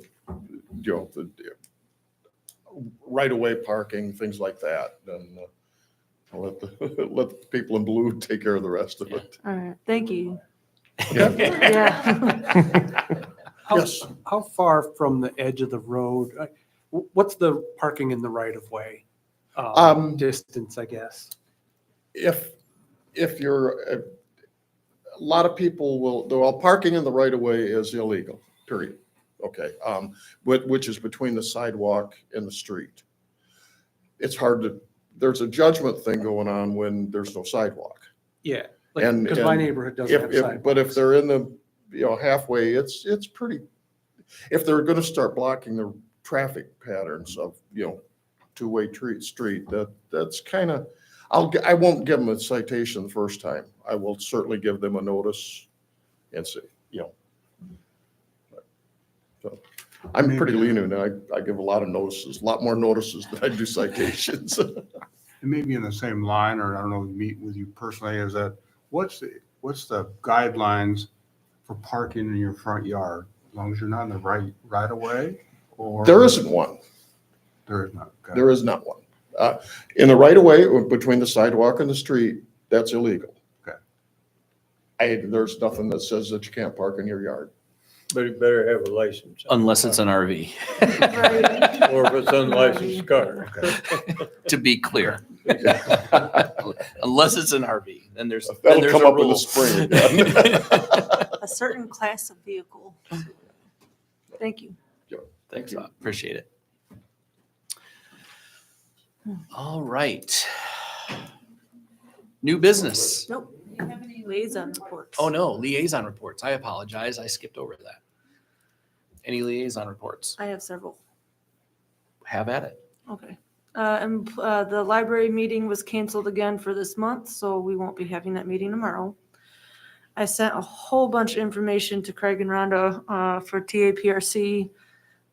right-of-way parking, things like that. And I'll let the people in blue take care of the rest of it. All right. Thank you. Yeah. Yeah. Yes. How far from the edge of the road, what's the parking in the right of way? Distance, I guess. If you're, a lot of people will, parking in the right of way is illegal, period. Okay, which is between the sidewalk and the street. It's hard to, there's a judgment thing going on when there's no sidewalk. Yeah, And- because my and neighborhood doesn't have sidewalks. But if they're in the, halfway, it's pretty, if they're gonna start blocking the traffic patterns of, two-way street, that's kind of, I won't give them a citation the first time. I will certainly give them a notice and say, So I'm pretty lenient. I give a lot of notices, a lot more notices than I do citations. And maybe in the same line, or I don't know, meet with you personally, is that what's the guidelines for parking in your front yard? As long as you're not in the right of way, or? There isn't one. There is not. Okay. There is not one. In the right of way between the sidewalk and the street, that's illegal. Okay. There's nothing that says that you can't park in your yard. But you better have a license. Unless it's an RV, Right. Or if it's unlicensed car. to be clear. Unless it's an RV, then there's That'll a come up in the rule. spring again. A certain class of vehicle. Thank you. Thanks, appreciate it. All right. New business. Nope. Do you have any liaison reports? Oh, no, liaison reports. I apologize. I skipped over that. Any liaison reports? I have several. Have at it. Okay. And the library meeting was canceled again for this month, so we won't be having that meeting tomorrow. I sent a whole bunch of information to Craig and Rhonda for TAPRC.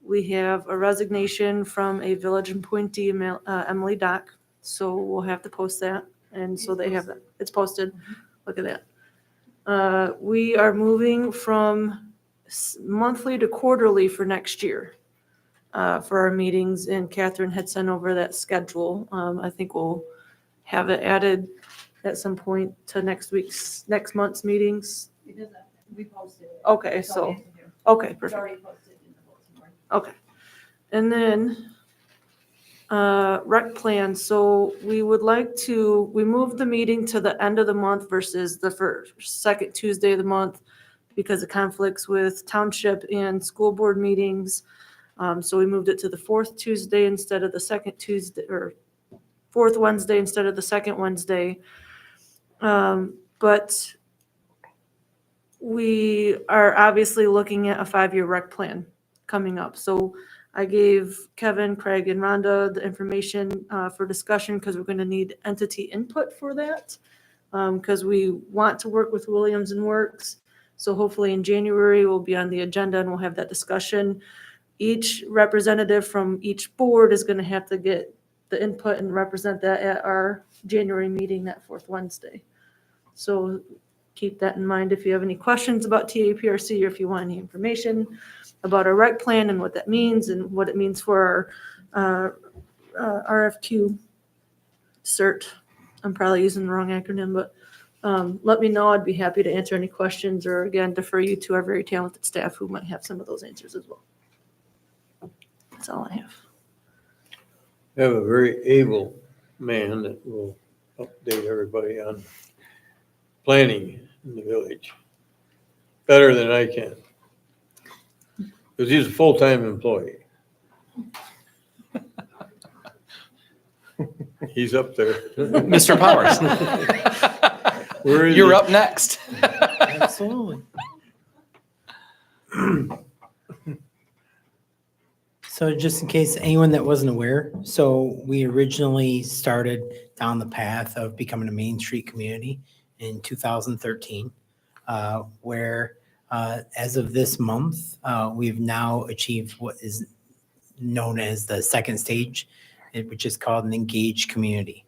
We have a resignation from a village appointee, Emily Dock, so we'll have to post that. And so they have that. It's posted. Look at that. We are moving from monthly to quarterly for next year for our meetings, and Catherine had sent over that schedule. I think we'll have it added at some point to next month's meetings? We posted it. Okay, That's all we so, have to do. okay, It's perfect. already posted in the bulletin board. Okay. And then, rec plan, so we would like to, we moved the meeting to the end of the month versus the second Tuesday of the month because of conflicts with township and school board meetings. So we moved it to the fourth Tuesday instead of the second Tuesday, or fourth Wednesday instead of the second Wednesday. But we are obviously looking at a 5-year rec plan coming up. So I gave Kevin, Craig, and Rhonda the information for discussion because we're going to need entity input for that. Because we want to work with Williams and Works. So hopefully in January, we'll be on the agenda and we'll have that discussion. Each representative from each board is going to have to get the input and represent that at our January meeting, that fourth Wednesday. So keep that in mind if you have any questions about TAPRC or if you want any information about our rec plan and what that means and what it means for our RFQ cert. I'm probably using the wrong acronym, but let me know. I'd be happy to answer any questions or again, defer you to our very talented staff who might have some of those answers as well. That's all I have. Have a very able man that will update everybody on planning in the village. Better than I can. Because he's a full-time employee. He's up there. Mr. Powers. Where is You're he? up next. Absolutely. So just in case anyone that wasn't aware, so we originally started down the path of becoming a Main Street community in 2013, where as of this month, we've now achieved what is known as the second stage, which is called an engaged community.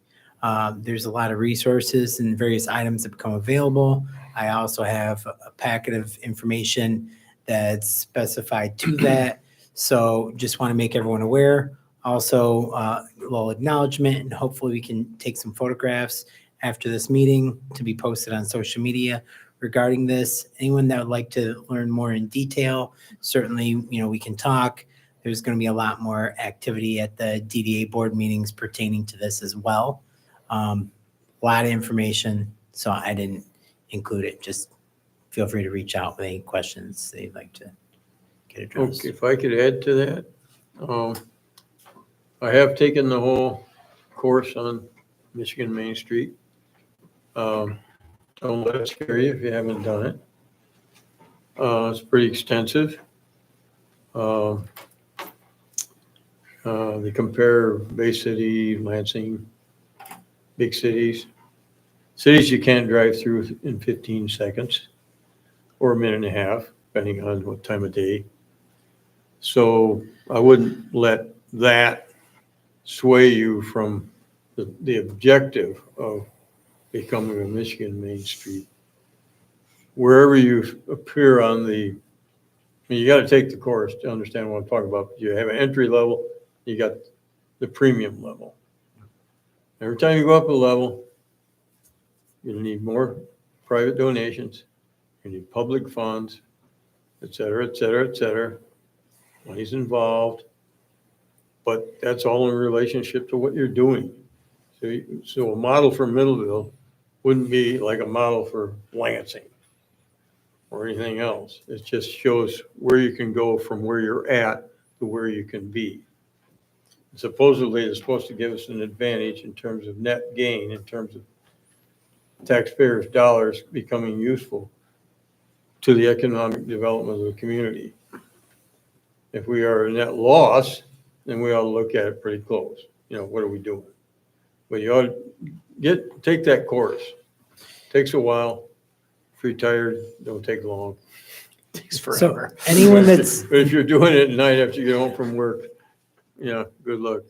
There's a lot of resources and various items that become available. I also have a packet of information that's specified to that. So just want to make everyone aware. Also, a little acknowledgement, and hopefully we can take some photographs after this meeting to be posted on social media regarding this. Anyone that would like to learn more in detail, certainly, we can talk. There's going to be a lot more activity at the DDA board meetings pertaining to this as well. A lot of information, so I didn't include it. Just feel free to reach out with any questions that you'd like to get addressed. Okay, if I could add to that, I have taken the whole course on Michigan Main Street. Don't let it scare you if you haven't done it. It's pretty extensive. They compare Bay City, Lansing, big cities. Cities you can't drive through in 15 seconds or a minute and a half, depending on what time of day. So I wouldn't let that sway you from the objective of becoming a Michigan Main Street. Wherever you appear on you got to take the course to understand what I'm talking about. You have an entry level, you got the premium level. Every time you go up a level, you need more private donations, you need public funds, et cetera, et cetera, et cetera. Money's involved, but that's all in relationship to what you're doing. So a model for Middleville wouldn't be like a model for Lansing or anything else. It just shows where you can go from where you're at to where you can be. Supposedly, it's supposed to give us an advantage in terms of net gain, in terms of taxpayers' dollars becoming useful to the economic development of the community. If we are a net loss, then we ought to look at it pretty close. What are we doing? But you ought to take that course. Takes a while. If you're tired, don't take long. Takes forever. So anyone that's But if you're doing it at night after you get home from work, good luck.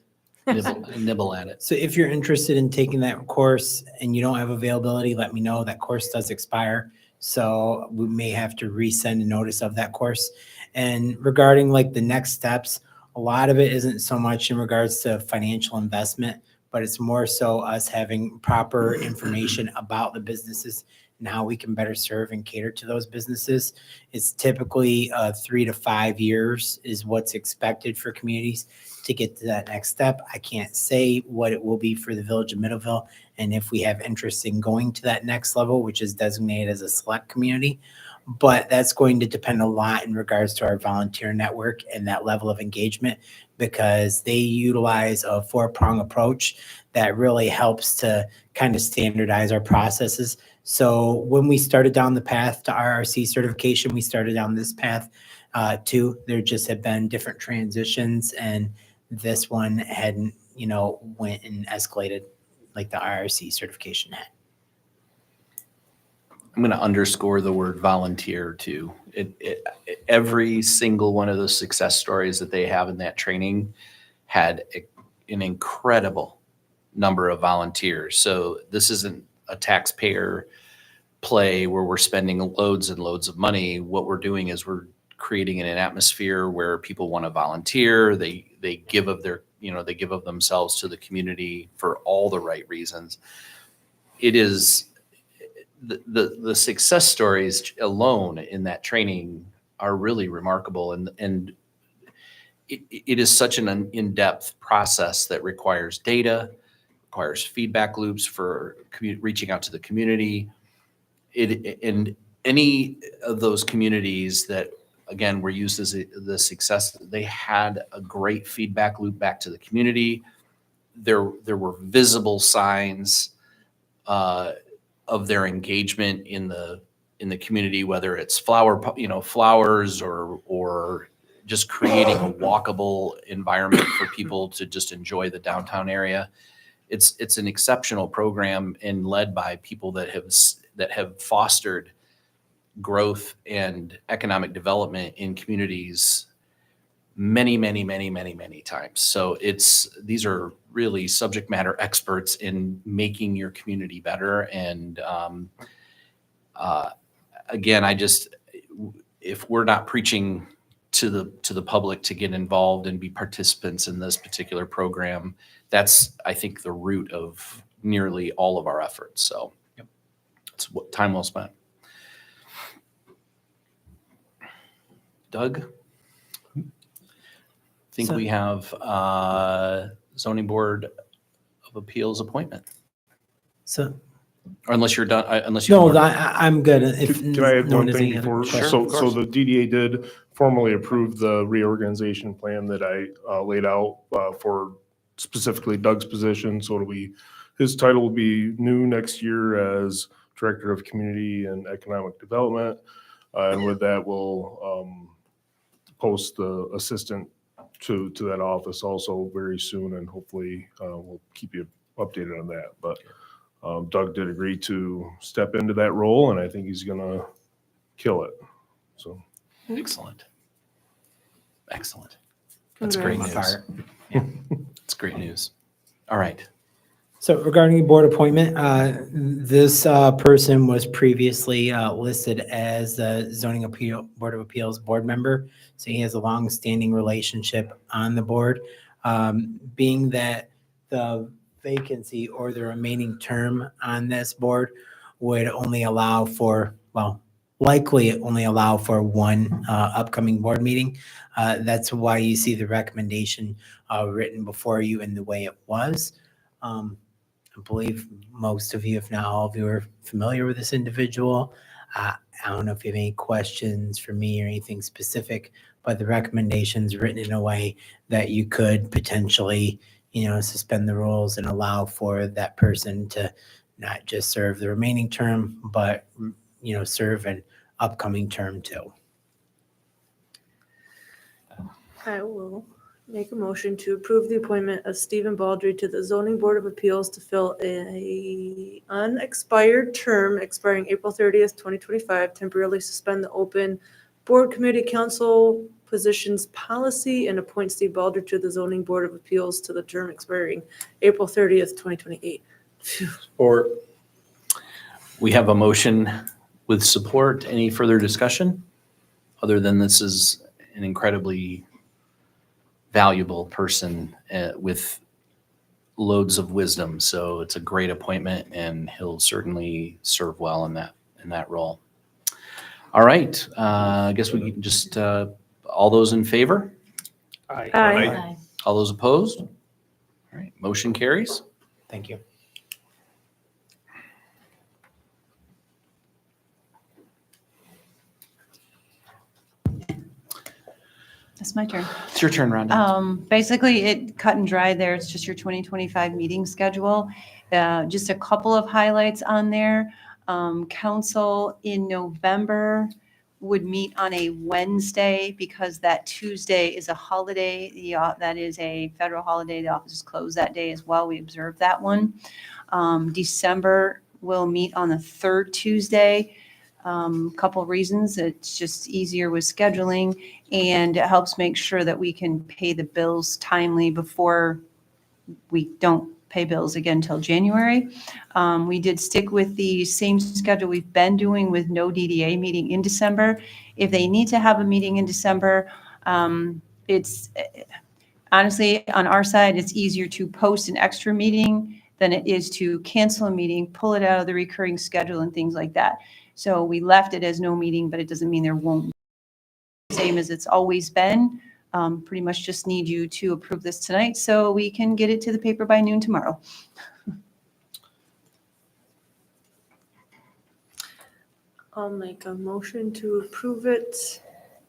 Nibble at it. So if you're interested in taking that course and you don't have availability, let me know. That course does expire. So we may have to resend a notice of that course. And regarding like the next steps, a lot of it isn't so much in regards to financial investment, but it's more so us having proper information about the businesses and how we can better serve and cater to those businesses. It's typically 3 to 5 years is what's expected for communities to get to that next step. I can't say what it will be for the Village of Middleville and if we have interest in going to that next level, which is designated as a select community. But that's going to depend a lot in regards to our volunteer network and that level of engagement, because they utilize a 4-prong approach that really helps to kind of standardize our processes. So when we started down the path to RRC certification, we started down this path too. There just have been different transitions, and this one hadn't, went and escalated like the RRC certification had. I'm going to underscore the word volunteer too. Every single one of those success stories that they have in that training had an incredible number of volunteers. So this isn't a taxpayer play where we're spending loads and loads of money. What we're doing is we're creating an atmosphere where people want to volunteer. They give of their, they give of themselves to the community for all the right reasons. It is the success stories alone in that training are really remarkable. And it is such an in-depth process that requires data, requires feedback loops for reaching out to the community. And any of those communities that, again, were used as the success, they had a great feedback loop back to the community. There were visible signs of their engagement in the community, whether it's flowers or just creating a walkable environment for people to just enjoy the downtown area. It's an exceptional program and led by people that have fostered growth and economic development in communities many times. So these are really subject matter experts in making your community better. And again, if we're not preaching to the public to get involved and be participants in this particular program, that's, I think, the root of nearly all of our efforts. So it's time well spent. Doug? I think we have zoning board of appeals appointment. So, Or unless you're done, unless you. no, I'm good. If Can I add no one has thing any other before? questions. So the DDA did formally approve the reorganization plan that I laid out for specifically Doug's position. So his title will be new next year as Director of Community and Economic Development. And with that, we'll post the assistant to that office also very soon, and hopefully we'll keep you updated on that. But Doug did agree to step into that role, and I think he's gonna kill it. So Excellent. That's great news. Fire. It's great news. All right. So regarding board appointment, this person was previously listed as the Board of Appeals board member. So he has a long-standing relationship on the board. Being that the vacancy or the remaining term on this board would only allow for, likely only allow for one upcoming board meeting. That's why you see the recommendation written before you in the way it was. I believe most of you, if not all of you, are familiar with this individual. I don't know if you have any questions for me or anything specific, but the recommendation's written in a way that you could potentially, suspend the rules and allow for that person to not just serve the remaining term, but, serve an upcoming term too. I will make a motion to approve the appointment of Stephen Baldry to the Zoning Board of Appeals to fill a unexpired term expiring April 30th, 2025, temporarily suspend the open board committee council positions policy, and appoint Steve Baldry to the Zoning Board of Appeals to the term expiring April 30th, 2028. Or We have a motion with support. Any further discussion? Other than this is an incredibly valuable person with loads of wisdom. So it's a great appointment, and he'll certainly serve well in that role. All right, I guess we can just, all those in favor? Aye. Aye. All those opposed? All right, motion carries. Thank you. It's my turn. It's your turn, Rhonda. Basically, it cut and dry there. It's just your 2025 meeting schedule. Just a couple of highlights on there. Council in November would meet on a Wednesday because that Tuesday is a holiday. That is a federal holiday. The office is closed that day as well. We observe that one. December will meet on the third Tuesday. Couple reasons. It's just easier with scheduling, and it helps make sure that we can pay the bills timely before we don't pay bills again till January. We did stick with the same schedule we've been doing with no DDA meeting in December. If they need to have a meeting in December, it's honestly, on our side, it's easier to post an extra meeting than it is to cancel a meeting, pull it out of the recurring schedule and things like that. So we left it as no meeting, but it doesn't mean there won't be. Same as it's always been. Pretty much just need you to approve this tonight so we can get it to the paper by noon tomorrow. I'll make a motion to approve the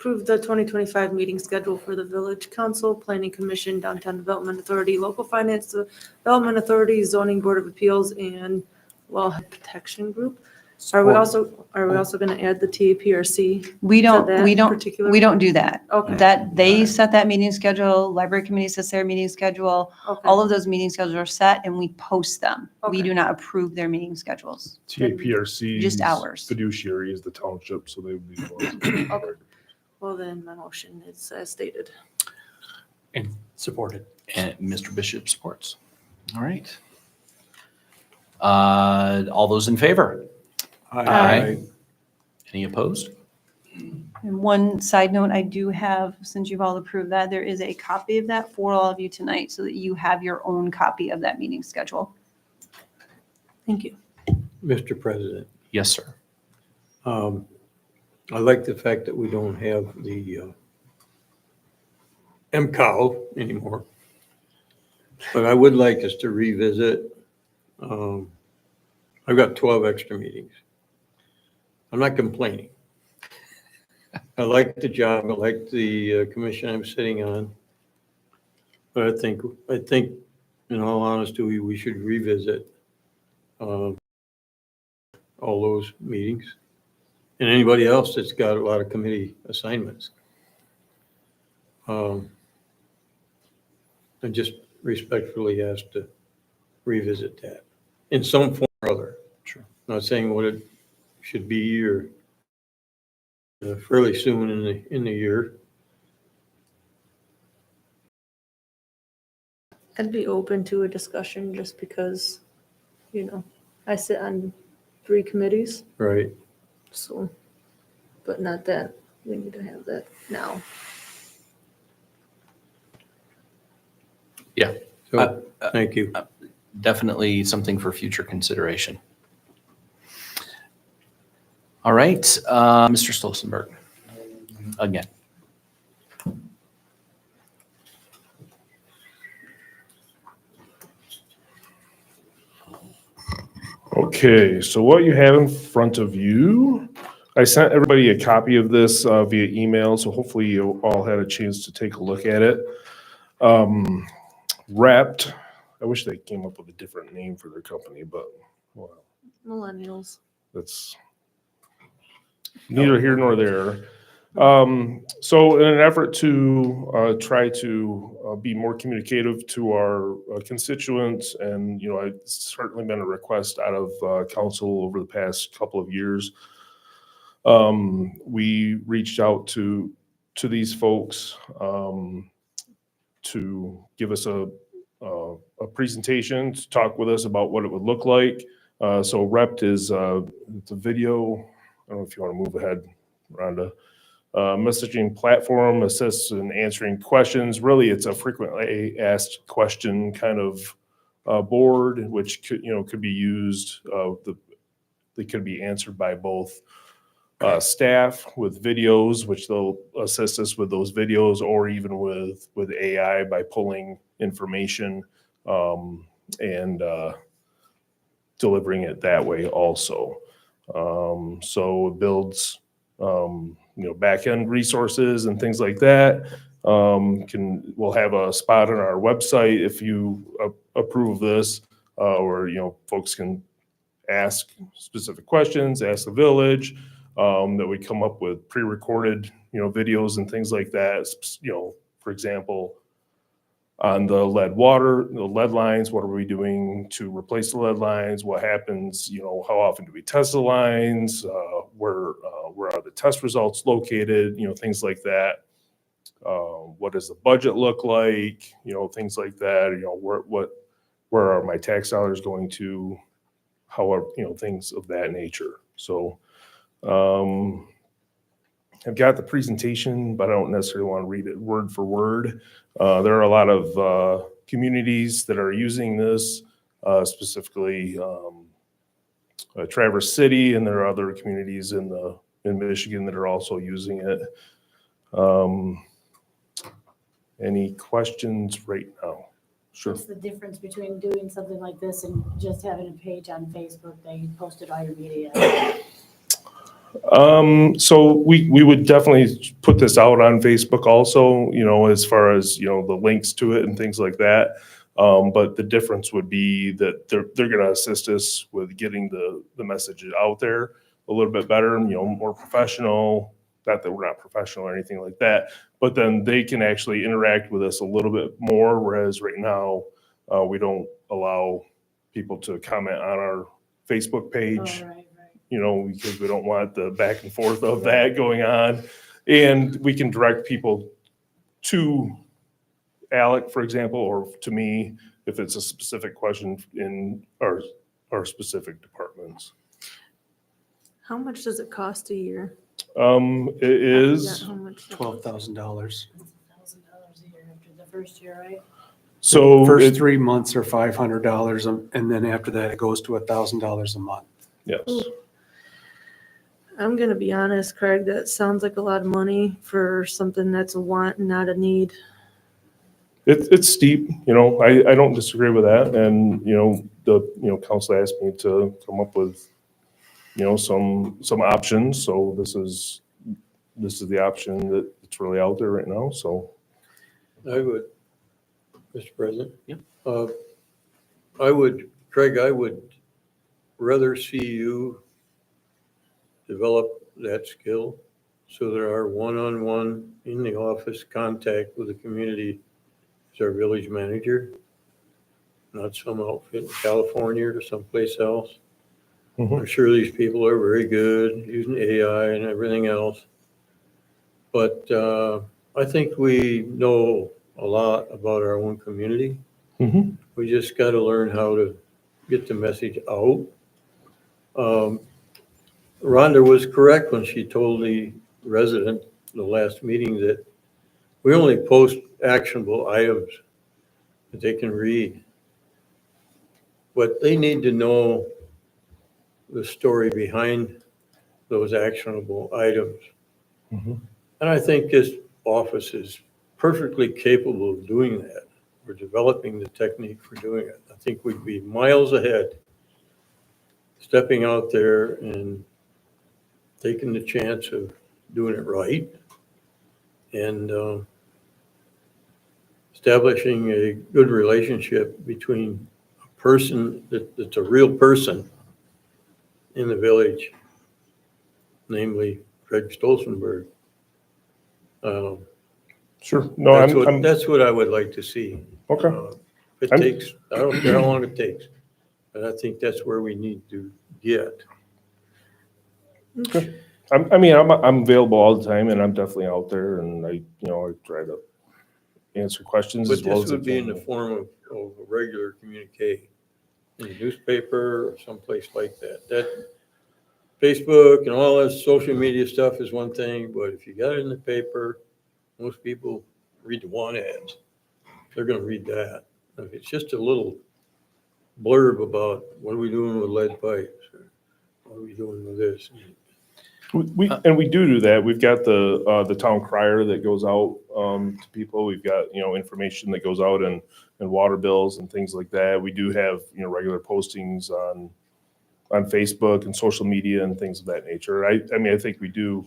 2025 meeting schedule for the Village Council, Planning Commission, Downtown Development Authority, Local Finance Development Authority, Zoning Board of Appeals, and Wellhead Protection Group. Are we also going to add the TAPRC? We don't do that. Okay. That they set that meeting schedule, library committee sets their meeting schedule. Okay. All of those meeting schedules are set and we post them. We Okay. do not approve their meeting schedules. TAPRC. Just hours. Fiduciary is the township, so they would be the ones. Okay. Well, then my motion is as stated. And supported. And Mr. Bishop supports. All right. All those in favor? Aye. Any opposed? And one side note, I do have, since you've all approved that, there is a copy of that for all of you tonight so that you have your own copy of that meeting schedule. Thank you. Mr. President, Yes, sir. I like the fact that we don't have the MCOW anymore. But I would like us to revisit. I've got 12 extra meetings. I'm not complaining. I like the job. I like the commission I'm sitting on. But I think in all honesty, we should revisit all those meetings. And anybody else that's got a lot of committee assignments. I just respectfully ask to revisit that in some form or other. Sure. Not saying what it should be or fairly soon in the year. I'd be open to a discussion just because, I sit on 3 committees, Right. so, but not that we need to have that now. Yeah. So, thank you. Definitely something for future consideration. All right, Mr. Stolzenberg, again. Okay, so what you have in front of you, I sent everybody a copy of this via email, so hopefully you all had a chance to take a look at it. Wrapped, I wish they came up with a different name for their company, but well, Millennials. that's neither here nor there. So in an effort to try to be more communicative to our constituents, and it's certainly been a request out of council over the past couple of years. We reached out to these folks to give us a presentation, to talk with us about what it would look like. So REPT is it's a video. I don't know if you want to move ahead, Rhonda. Messaging platform assists in answering questions. Really, it's a frequently asked question kind of board, which could, could be used, they could be answered by both staff with videos, which they'll assist us with those videos, or even with AI by pulling information and delivering it that way also. So it builds, back end resources and things like that. We'll have a spot on our website if you approve this, where folks can ask specific questions, ask the village. That we come up with pre-recorded, videos and things like that. For example, on the lead lines, what are we doing to replace the lead lines? What happens, how often do we test the lines? Where are the test results located? Things like that. What does the budget look like? Things like that. Where are my tax dollars going to? However, things of that nature. So I've got the presentation, but I don't necessarily want to read it word for word. There are a lot of communities that are using this, specifically Traverse City, and there are other communities in Michigan that are also using it. Any questions right now? Sure. What's the difference between doing something like this and just having a page on Facebook that you posted all your media? So we would definitely put this out on Facebook also, as far as, the links to it and things like that. But the difference would be that they're going to assist us with getting the message out there a little bit better, more professional. Not that we're not professional or anything like that, but then they can actually interact with us a little bit more. Whereas right now, we don't allow people to comment on our Facebook page. Oh, right. Because we don't want the back and forth of that going on. And we can direct people to Alec, for example, or to me, if it's a specific question in our specific departments. How much does it cost a year? It is, How much? $12,000. $1,000 a year after the first year, right? so First 3 months are $500, and then after that, it goes to $1,000 a month. yes. I'm gonna be honest, Craig, that sounds like a lot of money for something that's a want and not a need. It's steep, I don't disagree with that. And, the council asked me to come up with, some options. So this is the option that's really out there right now. So. I would, Mr. President. Yeah. Craig, I would rather see you develop that skill so there are one-on-one in the office contact with the community as our village manager, not some outfit in California or someplace else. I'm sure these people are very good using AI and everything else. But I think we know a lot about our own community. Mhm. We just got to learn how to get the message out. Rhonda was correct when she told the resident the last meeting that we only post actionable items that they can read. But they need to know the story behind those actionable items. Mhm. And I think this office is perfectly capable of doing that. We're developing the technique for doing it. I think we'd be miles ahead, stepping out there and taking the chance of doing it right and establishing a good relationship between a person that's a real person in the village, namely Craig Stolzenberg. Sure. No, That's what I would like to see. okay. It takes, I don't care how long it takes, but I think that's where we need to get. I'm available all the time, and I'm definitely out there, and I try to answer questions But as well this as I would be in the can. form of a regular communique in the newspaper or someplace like that. That Facebook and all that social media stuff is one thing, but if you got it in the paper, most people read the want ads. They're gonna read that. If it's just a little blurb about what are we doing with lead pipes? Or what are we doing with this? And we do that. We've got the town crier that goes out to people. We've got, information that goes out and water bills and things like that. We do have, regular postings on Facebook and social media and things of that nature. I mean, I think we do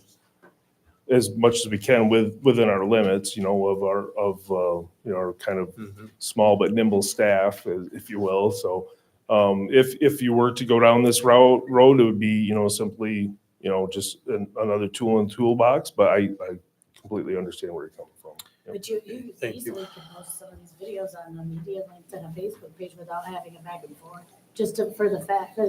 as much as we can within our limits, of our kind of small but nimble staff, if you will. So if you were to go down this road, it would be, simply, just another tool in the toolbox, but I completely understand where you're coming from. Yep. But you Thank you. easily can post some of these videos on the media links and a Facebook page without having it back and forth. Just for the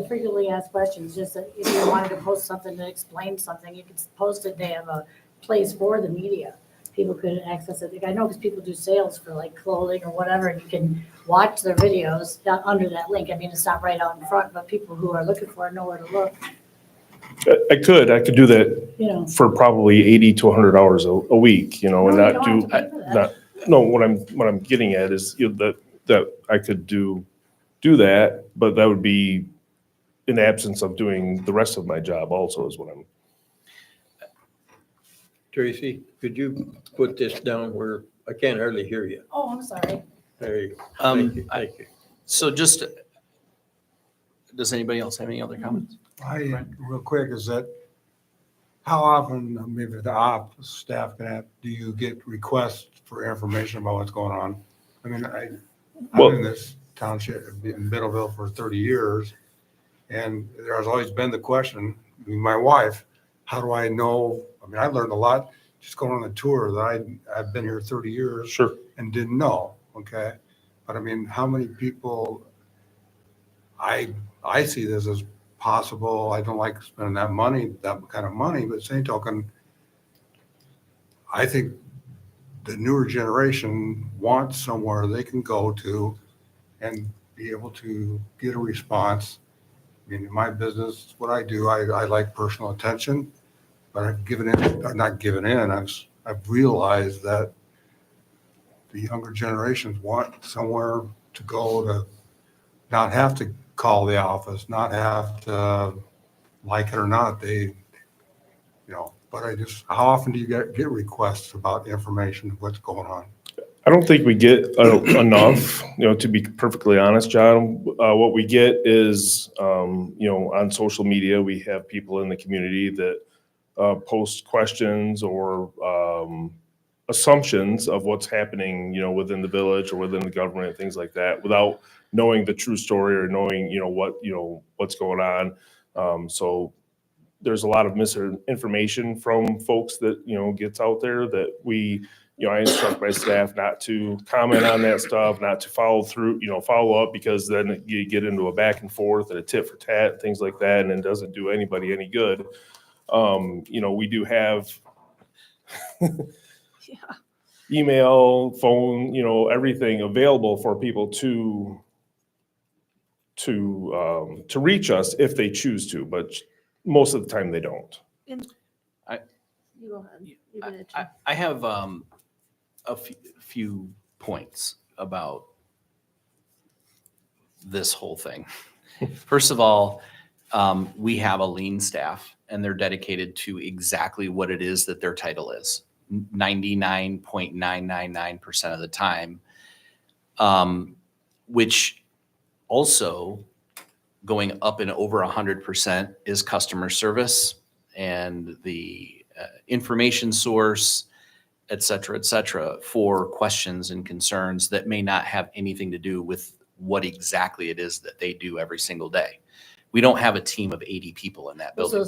frequently asked questions, just that if you wanted to post something to explain something, you could post it. They have a place for the media. People could access it. I know because people do sales for like clothing or whatever, and you can watch their videos under that link. I mean, it's not right out in front, but people who are looking for it know where to look. I could do that for probably 80 to 100 hours a week, and No, you not don't do, have to pay for that. no, what I'm getting at is, that I could do that, but that would be in absence of doing the rest of my job also is what I'm. Tracy, could you put this down where I can't hardly hear you? Oh, I'm sorry. There you go. Thank you. Thank you. So just, does anybody else have any other comments? Real quick, is that how often, maybe the ops staff can have, do you get requests for information about what's going on? I mean, Well- I'm in this township in Middleville for 30 years, and there has always been the question, my wife, how do I know? I mean, I learned a lot just going on the tour that I've been here 30 years Sure. and didn't know, okay? But I mean, how many people, I see this as possible. I don't like spending that kind of money, but same token, I think the newer generation wants somewhere they can go to and be able to get a response. I mean, in my business, what I do, I like personal attention, but I've given in, or not given in, I've realized that the younger generations want somewhere to go to not have to call the office, not have to like it or not, but how often do you get requests about information of what's going on? I don't think we get enough, to be perfectly honest, John. What we get is, on social media, we have people in the community that post questions or assumptions of what's happening, within the village or within the government, things like that, without knowing the true story or knowing, what's going on. So there's a lot of misinformation from folks that, gets out there that I instruct my staff not to comment on that stuff, not to follow up, because then you get into a back and forth and a tit for tat, things like that, and it doesn't do anybody any good. We do have email, phone, everything available for people to reach us if they choose to, but most of the time they don't. You go ahead. You can answer. I have a few points about this whole thing. First of all, we have a lean staff, and they're dedicated to exactly what it is that their title is, 99.999% of the time, which also going up and over 100% is customer service and the information source, et cetera, for questions and concerns that may not have anything to do with what exactly it is that they do every single day. We don't have a team of 80 people in that building.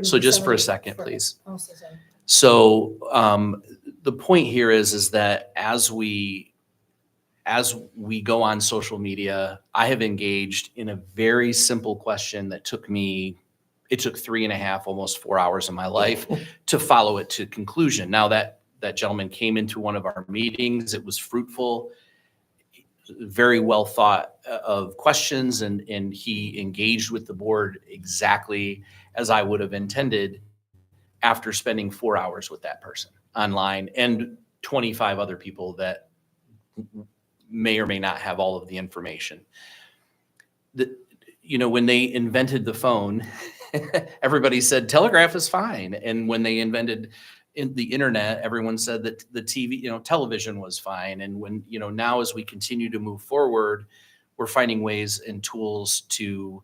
So just for a second, please. Oh, so sorry. So the point here is that as we go on social media, I have engaged in a very simple question that took 3.5, almost 4 hours of my life to follow it to conclusion. Now that gentleman came into one of our meetings, it was fruitful, very well thought of questions, and he engaged with the board exactly as I would have intended after spending 4 hours with that person online and 25 other people that may or may not have all of the information. when they invented the phone, everybody said telegraph is fine. And when they invented the internet, everyone said that the TV, television was fine. And when, now as we continue to move forward, we're finding ways and tools to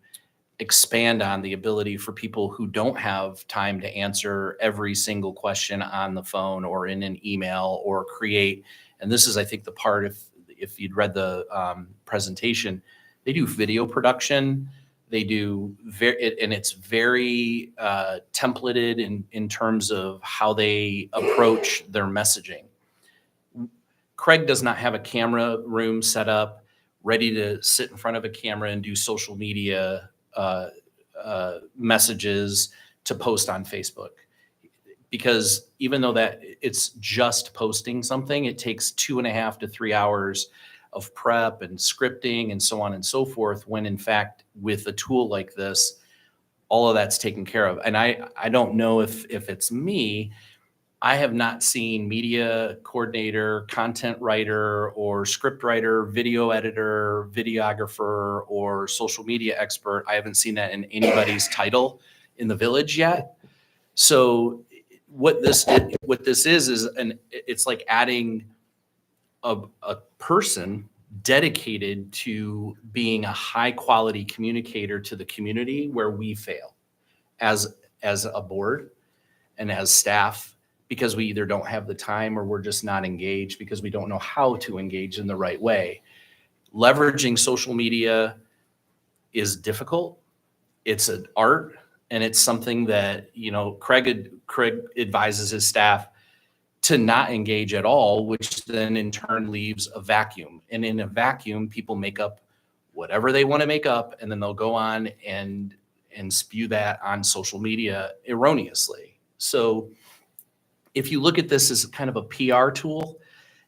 expand on the ability for people who don't have time to answer every single question on the phone or in an email or create. And this is, I think, the part, if you'd read the presentation, they do video production. They do and it's very templated in terms of how they approach their messaging. Craig does not have a camera room set up ready to sit in front of a camera and do social media messages to post on Facebook. Because even though that it's just posting something, it takes 2.5 to 3 hours of prep and scripting and so on and so forth, when in fact, with a tool like this, all of that's taken care of. And I don't know if it's me, I have not seen media coordinator, content writer, or script writer, video editor, videographer, or social media expert. I haven't seen that in anybody's title in the village yet. So what this is it's like adding a person dedicated to being a high quality communicator to the community where we fail as a board and as staff, because we either don't have the time or we're just not engaged because we don't know how to engage in the right way. Leveraging social media is difficult. It's an art, and it's something that, Craig advises his staff to not engage at all, which then in turn leaves a vacuum. And in a vacuum, people make up whatever they want to make up, and then they'll go on and spew that on social media erroneously. So if you look at this as kind of a PR tool,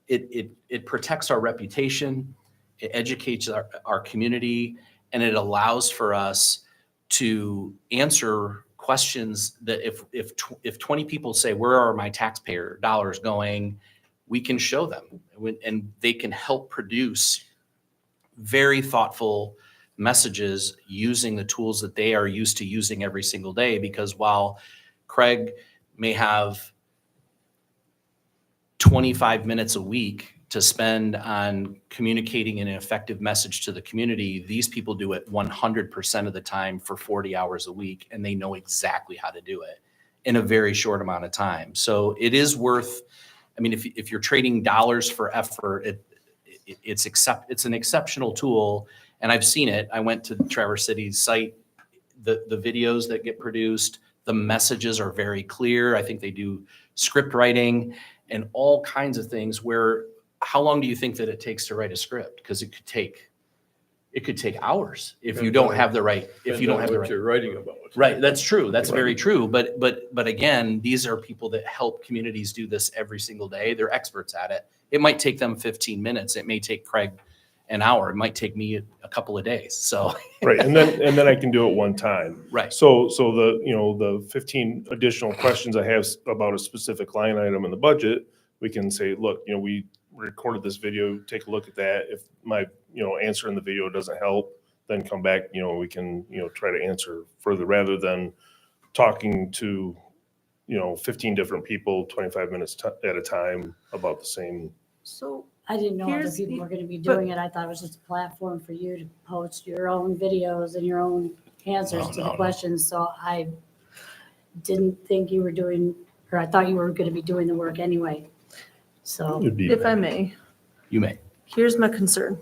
it protects our reputation, it educates our community, and it allows for us to answer questions that if 20 people say, where are my taxpayer dollars going, we can show them, and they can help produce very thoughtful messages using the tools that they are used to using every single day. Because while Craig may have 25 minutes a week to spend on communicating an effective message to the community, these people do it 100% of the time for 40 hours a week, and they know exactly how to do it in a very short amount of time. So it is worth, if you're trading dollars for effort, it's an exceptional tool. And I've seen it. I went to Traverse City's site, the videos that get produced, the messages are very clear. I think they do script writing and all kinds of things where, how long do you think that it takes to write a script? Because it could take hours if you don't have the right, what you're writing about. Right, that's true. That's very true. But again, these are people that help communities do this every single day. They're experts at it. It might take them 15 minutes. It may take Craig an hour. It might take me a couple of days. So Right, and then I can do it one time. right. So the 15 additional questions I have about a specific line item in the budget, we can say, look, we recorded this video, take a look at that. If my, answer in the video doesn't help, then come back, we can, try to answer further rather than talking to, 15 different people, 25 minutes at a time about the same. So I didn't know other Here's people the- were gonna be but- doing it. I thought it was just a platform for you to post your own videos and your own answers to the No. questions. So I didn't think you were doing, or I thought you were gonna be doing the work anyway. So, It'd be if I may, You may. here's my concern,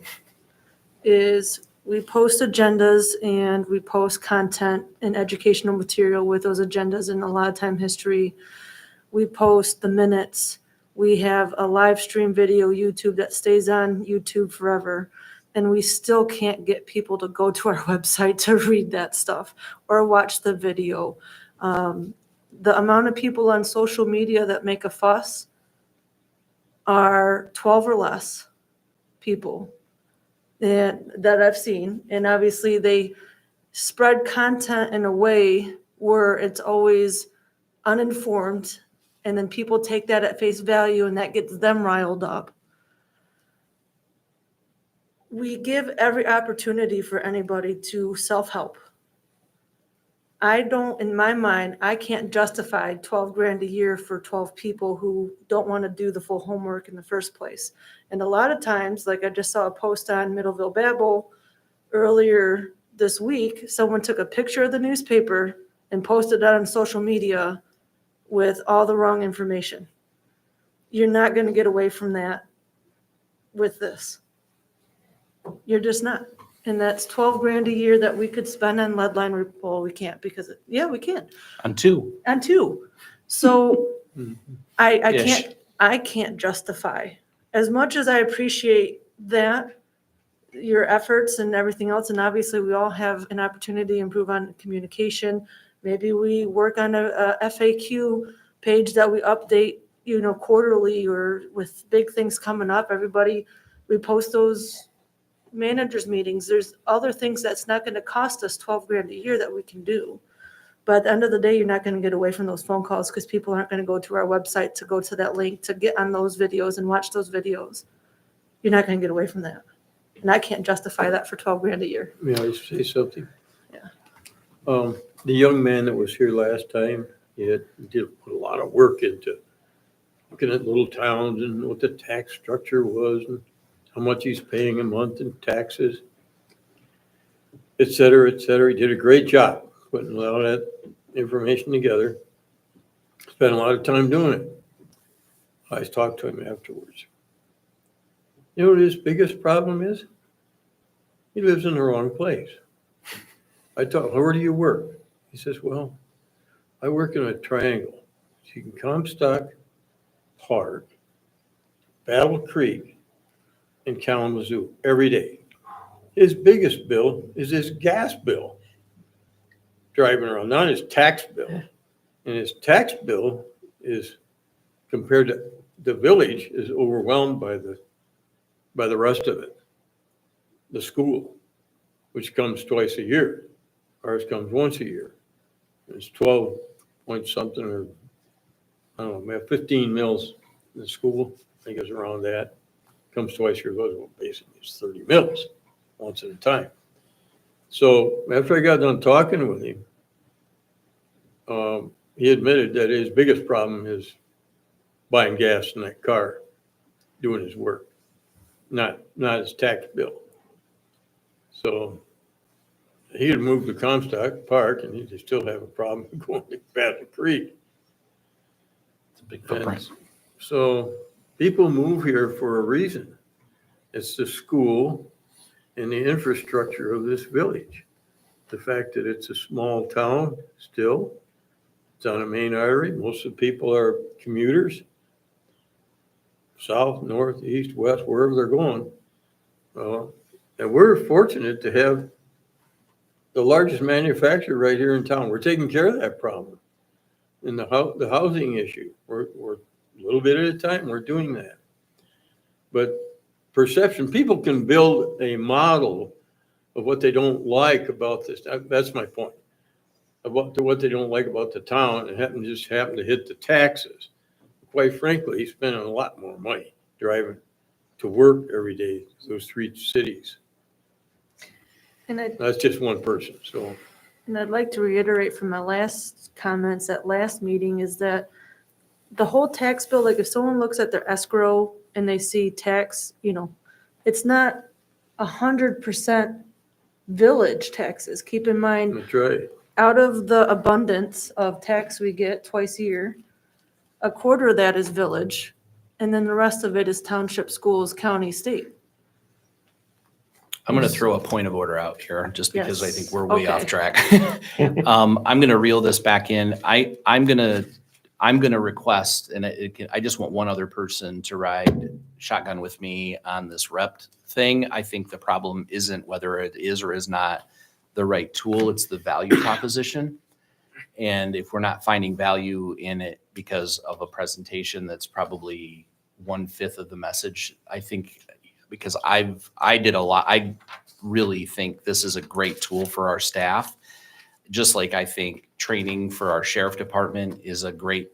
is we post agendas and we post content and educational material with those agendas and a lot of time history. We post the minutes. We have a live stream video YouTube that stays on YouTube forever. And we still can't get people to go to our website to read that stuff or watch the video. The amount of people on social media that make a fuss are 12 or less people that I've seen. And obviously they spread content in a way where it's always uninformed. And then people take that at face value and that gets them riled up. we give every opportunity for anybody to self-help. I don't, in my mind, I can't justify 12 grand a year for 12 people who don't want to do the full homework in the first place. And a lot of times, like I just saw a post on Middleville Babel earlier this week, someone took a picture of the newspaper and posted it on social media with all the wrong information. You're not going to get away from that with this. You're just not. And that's 12 grand a year that we could spend on lead line, well, we can't because, we can, On two. on two. So I Ish. can't justify, as much as I appreciate that, your efforts and everything else, and obviously we all have an opportunity to improve on communication. Maybe we work on a FAQ page that we update, quarterly, or with big things coming up, everybody, we post those managers meetings. There's other things that's not going to cost us 12 grand a year that we can do. But at the end of the day, you're not going to get away from those phone calls because people aren't going to go to our website to go to that link to get on those videos and watch those videos. You're not going to get away from that. And I can't justify that for 12 grand a year. May I say something? Yeah. The young man that was here last time, he did put a lot of work into looking at little towns and what the tax structure was and how much he's paying a month in taxes, et cetera, et cetera. He did a great job putting a lot of that information together. Spent a lot of time doing it. I talked to him afterwards. You know what his biggest problem is? He lives in the wrong place. I thought, where do you work? He says, well, I work in a triangle. You can Comstock, Park, Battle Creek, and Kalamazoo every day. His biggest bill is his gas bill. Driving around, not his tax bill. And his tax bill is, compared to the village, is overwhelmed by the rest of it. The school, which comes twice a year. Ours comes once a year. It's 12 point something, or I don't know, we have 15 mills in the school. I think it's around that. Comes twice a year, goes, well, basically it's 30 mills once at a time. So after I got done talking with him, he admitted that his biggest problem is buying gas in that car, doing his work, not his tax bill. So he had moved to Comstock Park, and he still have a problem going to Battle Creek. It's a big footprint. So people move here for a reason. It's the school and the infrastructure of this village. The fact that it's a small town still, it's on a main artery. Most of the people are commuters, south, north, east, west, wherever they're going. And we're fortunate to have the largest manufacturer right here in town. We're taking care of that problem. And the housing issue, we're a little bit at a time, we're doing that. But perception, people can build a model of what they don't like about this. That's my point. About what they don't like about the town, and just happen to hit the taxes. Quite frankly, he's spending a lot more money driving to work every day, those three cities. And That's just one person, so. And I'd like to reiterate from my last comments at last meeting is that the whole tax bill, like if someone looks at their escrow and they see tax, it's not 100% village taxes. Keep in mind, That's right. out of the abundance of tax we get twice a year, a quarter of that is village, and then the rest of it is township, schools, county, state. I'm going to throw a point of order out here just because I Yes. think we're way Okay. off track. I'm going to reel this back in. I'm going to request, and I just want one other person to ride shotgun with me on this rep thing. I think the problem isn't whether it is or is not the right tool. It's the value proposition. And if we're not finding value in it because of a presentation that's probably 1/5 of the message, I think, because I did a lot, I really think this is a great tool for our staff. Just like I think training for our sheriff department is a great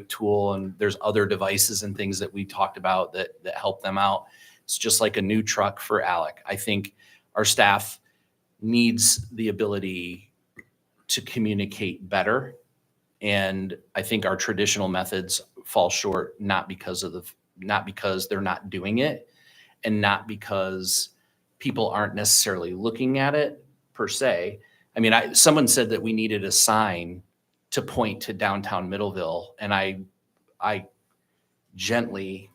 tool. And there's other devices and things that we talked about that help them out. It's just like a new truck for Alec. I think our staff needs the ability to communicate better. And I think our traditional methods fall short, not because they're not doing it, and not because people aren't necessarily looking at it per se. I mean, someone said that we needed a sign to point to downtown Middleville, and I gently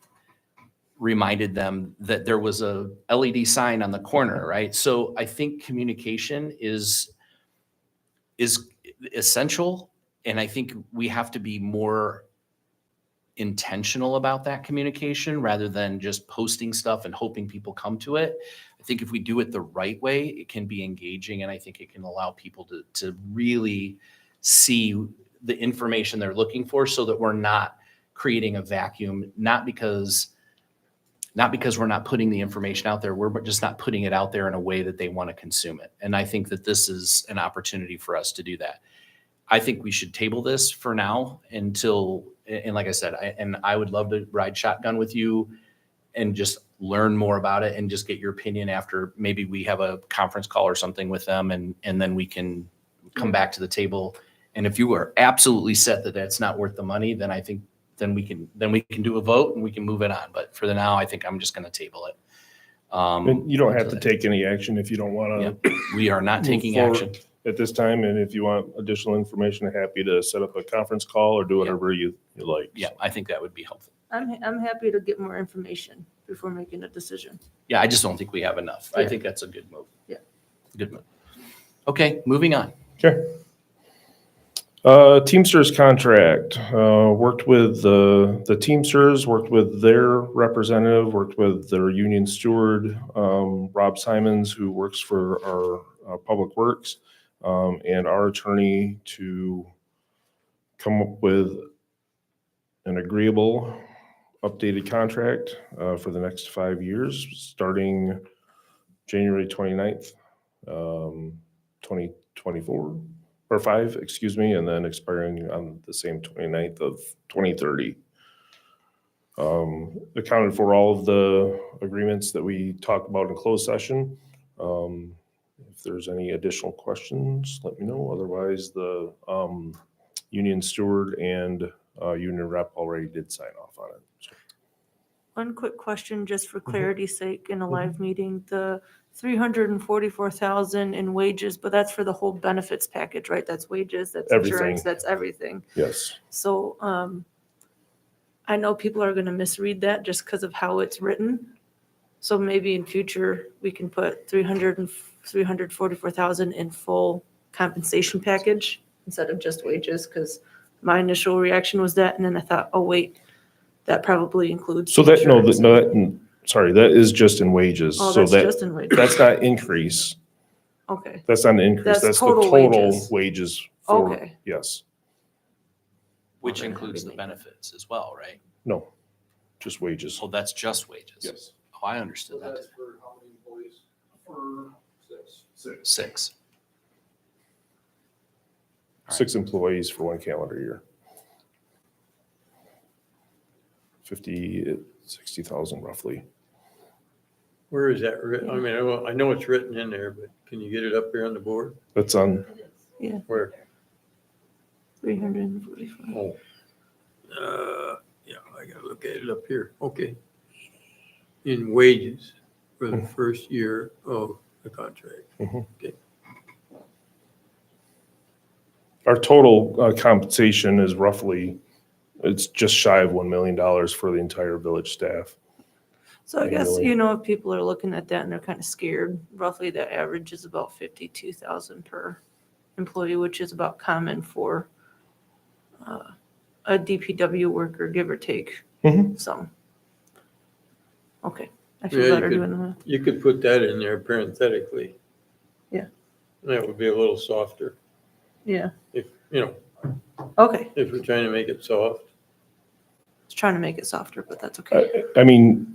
reminded them that there was a LED sign on the corner, right? So I think communication is essential, and I think we have to be more intentional about that communication rather than just posting stuff and hoping people come to it. I think if we do it the right way, it can be engaging, and I think it can allow people to really see the information they're looking for, so that we're not creating a vacuum, not because we're not putting the information out there, we're just not putting it out there in a way that they want to consume it. And I think that this is an opportunity for us to do that. I think we should table this for now until, and like I said, I would love to ride shotgun with you and just learn more about it and just get your opinion after maybe we have a conference call or something with them, and then we can come back to the table. And if you are absolutely set that that's not worth the money, then I think then we can do a vote and we can move it on. But for the now, I think I'm just going to table it. And you don't have to take any action if you don't want to. We are not taking action. At this time, and if you want additional information, I'm happy to set up a conference call or do whatever you like. Yeah, I think that would be helpful. I'm happy to get more information before making a decision. Yeah, I just don't think we have enough. I Yeah. think that's a good move. Yeah. Good move. Okay, moving on. Okay. Teamsters contract, worked with the Teamsters, worked with their representative, worked with their union steward, Rob Simons, who works for our Public Works, and our attorney to come up with an agreeable updated contract for the next 5 years, starting January 29th, 2024. Or 5, excuse me, and then expiring on the same 29th of 2030. Accounted for all of the agreements that we talked about in closed session. If there's any additional questions, let me know. Otherwise, the union steward and union rep already did sign off on it. So, One quick question, just for clarity's sake, in a live meeting, the 344,000 in wages, but that's for the whole benefits package, right? That's wages, that's insurance, Everything. that's everything. yes. So I know people are going to misread that just because of how it's written. So maybe in future, we can put 344,000 in full compensation package instead of just wages, because my initial reaction was that, and then I thought, oh, wait, that probably includes. So that, no, insurance. sorry, that is just in wages. Oh, So that's just in wages. that's not increase. Okay, That's not an increase. That's That's the total total wages. wages. For Okay. Yes. Which includes the benefits as well, right? No, just wages. So that's just wages. Yes. Oh, I understood that. for how many employees? For 6. 6. 6 employees for 1 calendar year. 60,000 roughly. Where is that written? I mean, I know it's written in there, but can you get it up there on the board? That's on, Where? 345. Oh. Yeah, I gotta look at it up here. Okay. In wages for the first year of the contract. Mhm. Okay. our total compensation is roughly, it's just shy of $1 million for the entire village staff. So I guess, annually. if people are looking at that and they're kind of scared, roughly the average is about 52,000 per employee, which is about common for a DPW worker, give or take Mhm. some. Okay, I Yeah, feel you better could- doing the math. You could put that in there parenthetically. Yeah. That would be a little softer Yeah, if, okay. if we're trying to make it soft. It's trying to make it softer, but that's okay. I mean,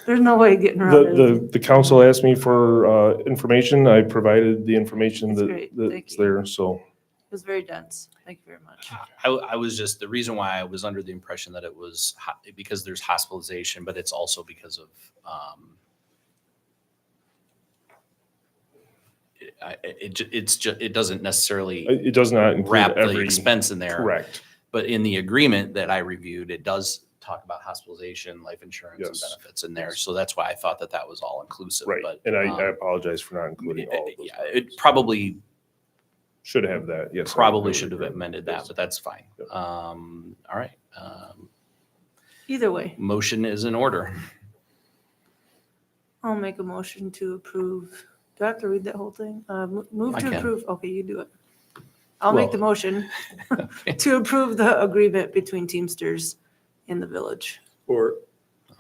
There's no way of getting around it. the council asked me for information. I provided the information That's great. that's Thank you. there, so. was very dense. Thank you very much. I was just, the reason why I was under the impression that it was because there's hospitalization, but it's also because of, it doesn't necessarily It does not include wrap the every. expense in there. Correct. But in the agreement that I reviewed, it does talk about hospitalization, life insurance, and Yes. benefits in there. So that's why I thought that that was all inclusive. Right. But, And I apologize for not including all of those. yeah, it probably Should have that, yes. I probably would should have agree. amended that, Yes. but that's fine. Yep. All right. Either way, Motion is in order. I'll make a motion to approve. Do I have to read that whole thing? Move I to can. approve. Okay, you do it. I'll make the Well- motion to approve the agreement between Teamsters and the village. Or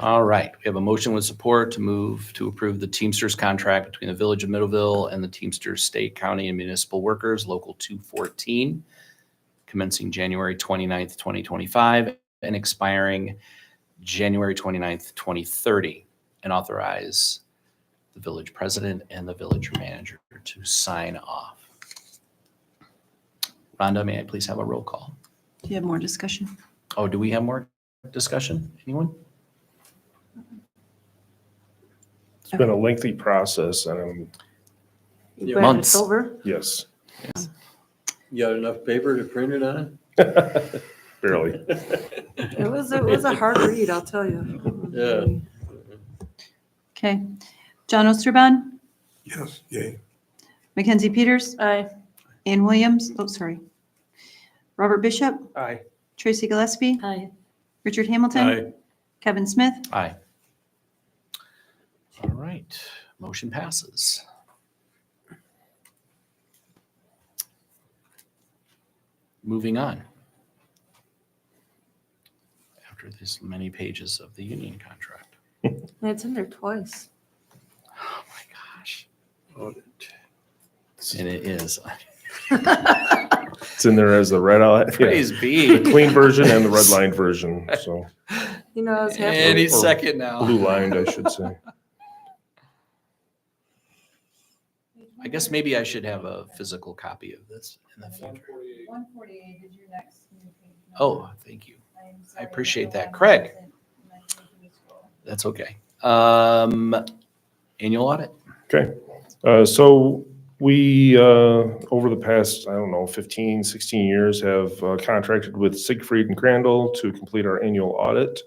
All right. We have a motion with support to move to approve the Teamsters contract between the Village of Middleville and the Teamsters State, County, and Municipal Workers, Local 214, commencing January 29th, 2025, and expiring January 29th, 2030, and authorize the village president and the village manager to sign off. Rhonda, may I please have a roll call? Do you have more discussion? Oh, do we have more discussion? Anyone? It's been a lengthy process and, You Yeah. glad Months. it's over? yes, you got enough paper to print it on? barely. It was a hard read, I'll tell you. Yeah. Okay. John Osterban, Yes, yay. Mackenzie Peters, Aye. Ann Williams, oh, sorry. Robert Bishop, Aye. Tracy Gillespie, Aye. Richard Hamilton, Aye. Kevin Smith. Aye. All right, motion passes. Moving on. After these many pages of the union contract. And it's in there twice. Oh my gosh. Audit. And it is. It's in there as the red, yeah, Praise the be. clean version and the red line version, so You know, I was half. Any Or second now. blue lined, I should say. I guess maybe I should have a physical copy of this in the future. 148 is your next communication. Oh, thank you. I'm I sorry, appreciate no that. one Craig. wasn't- my computer scroll. That's okay. Annual audit. Okay, so we, over the past, I don't know, 15, 16 years have contracted with Siegfried and Crandall to complete our annual audit.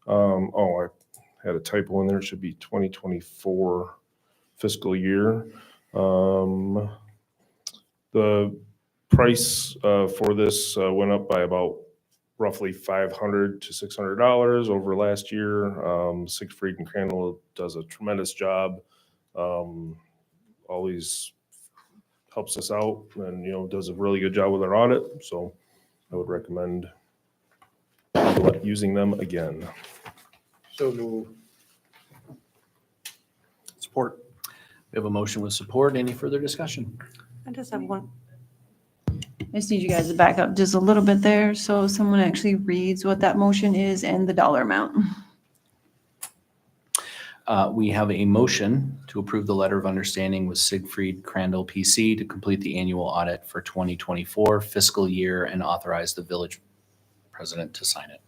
Oh, I had a typo in there. It should be 2024 fiscal year. The price for this went up by about roughly $500 to $600 over last year. Siegfried and Crandall does a tremendous job. Always helps us out and, does a really good job with our audit. So I would recommend using them again. So move. Support. We have a motion with support. Any further discussion? I just have one. I just need you guys to back up just a little bit there so someone actually reads what that motion is and the dollar amount. We have a motion to approve the letter of understanding with Siegfried Crandall PC to complete the annual audit for 2024 fiscal year and authorize the village president to sign it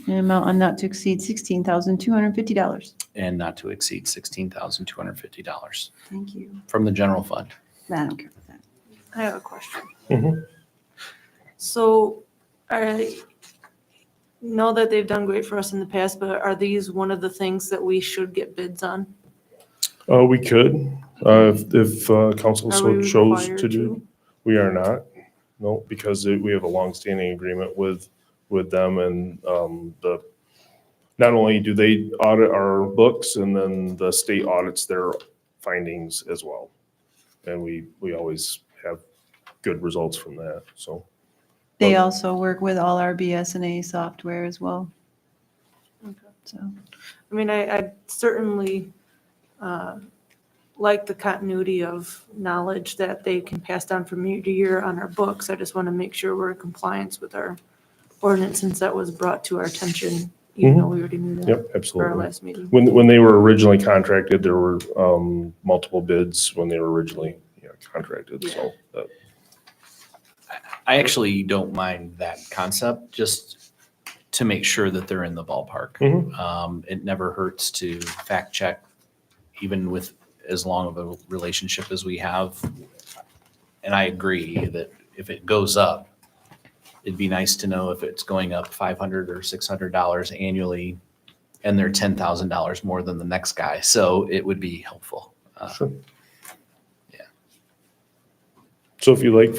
An amount on not to exceed $16,250. and not to exceed $16,250 Thank you. from the general fund. I don't care about that. I have a question. Mhm. So I know that they've done great for us in the past, but are these one of the things that we should get bids on? We could, if council Are we so chose required to do. We are not, no, because we have a longstanding agreement with them and not only do they audit our books and then the state audits their findings as well. And we always have good results from that, so. They also work with all our BSNA software as well. Okay. So, I mean, I certainly like the continuity of knowledge that they can pass down from year to year on our books. I just want to make sure we're in compliance with our ordinance since that was brought to our attention, even though we already knew that Yep, for our absolutely. last meeting. When they were originally contracted, there were multiple bids when they were originally contracted, so. I actually don't mind that concept, just to make sure that they're in the ballpark. Mhm. It never hurts to fact check, even with as long of a relationship as we have. And I agree that if it goes up, it'd be nice to know if it's going up $500 or $600 annually, and they're $10,000 more than the next guy. So it would be helpful. Sure. So if you like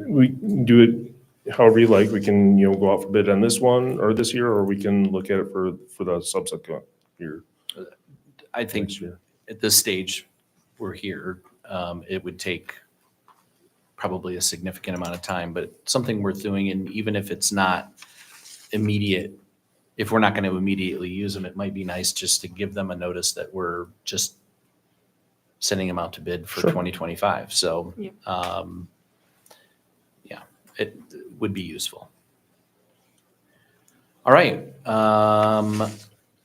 we can do it however you like, we can, go out for bid on this one or this year, or we can look at it for the subsequent year. I think Next year. at this stage, we're here. It would take probably a significant amount of time, but something worth doing. And even if it's not immediate, if we're not going to immediately use them, it might be nice just to give them a notice that we're just sending them out to bid for Sure. 2025. So, Yeah. yeah, it would be useful. All right.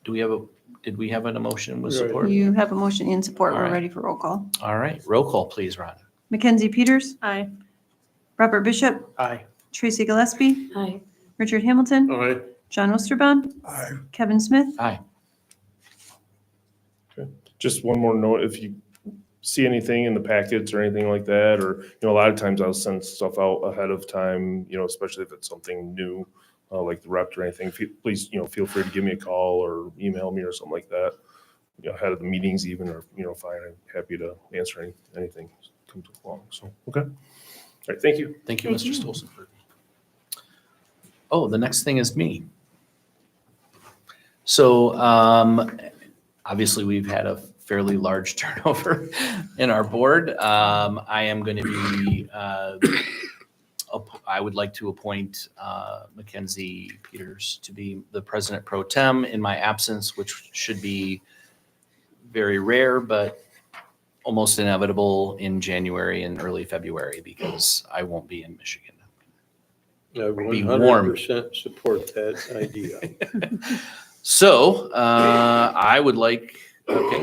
Did we have an emotion with Right. support? You have a motion in support. All We're right. ready for roll call. All right. Roll call, please, Ron. Mackenzie Peters, Aye. Robert Bishop, Aye. Tracy Gillespie, Aye. Richard Hamilton, All right. John Osterbaum, Aye. Kevin Smith. Aye. Just one more note, if you see anything in the packets or anything like that, or, a lot of times I'll send stuff out ahead of time, especially if it's something new, like the rep or anything, please, feel free to give me a call or email me or something like that, ahead of the meetings even, or, fine, I'm happy to answer anything that comes along, so, okay. All right, thank you. Thank you, Thank Mr. you. Stolzenberg. Oh, the next thing is me. So obviously, we've had a fairly large turnover in our board. I am going to be, I would like to appoint Mackenzie Peters to be the president pro tem in my absence, which should be very rare, but almost inevitable in January and early February because I won't be in Michigan. I Be warm. 100% support that idea. So I would like,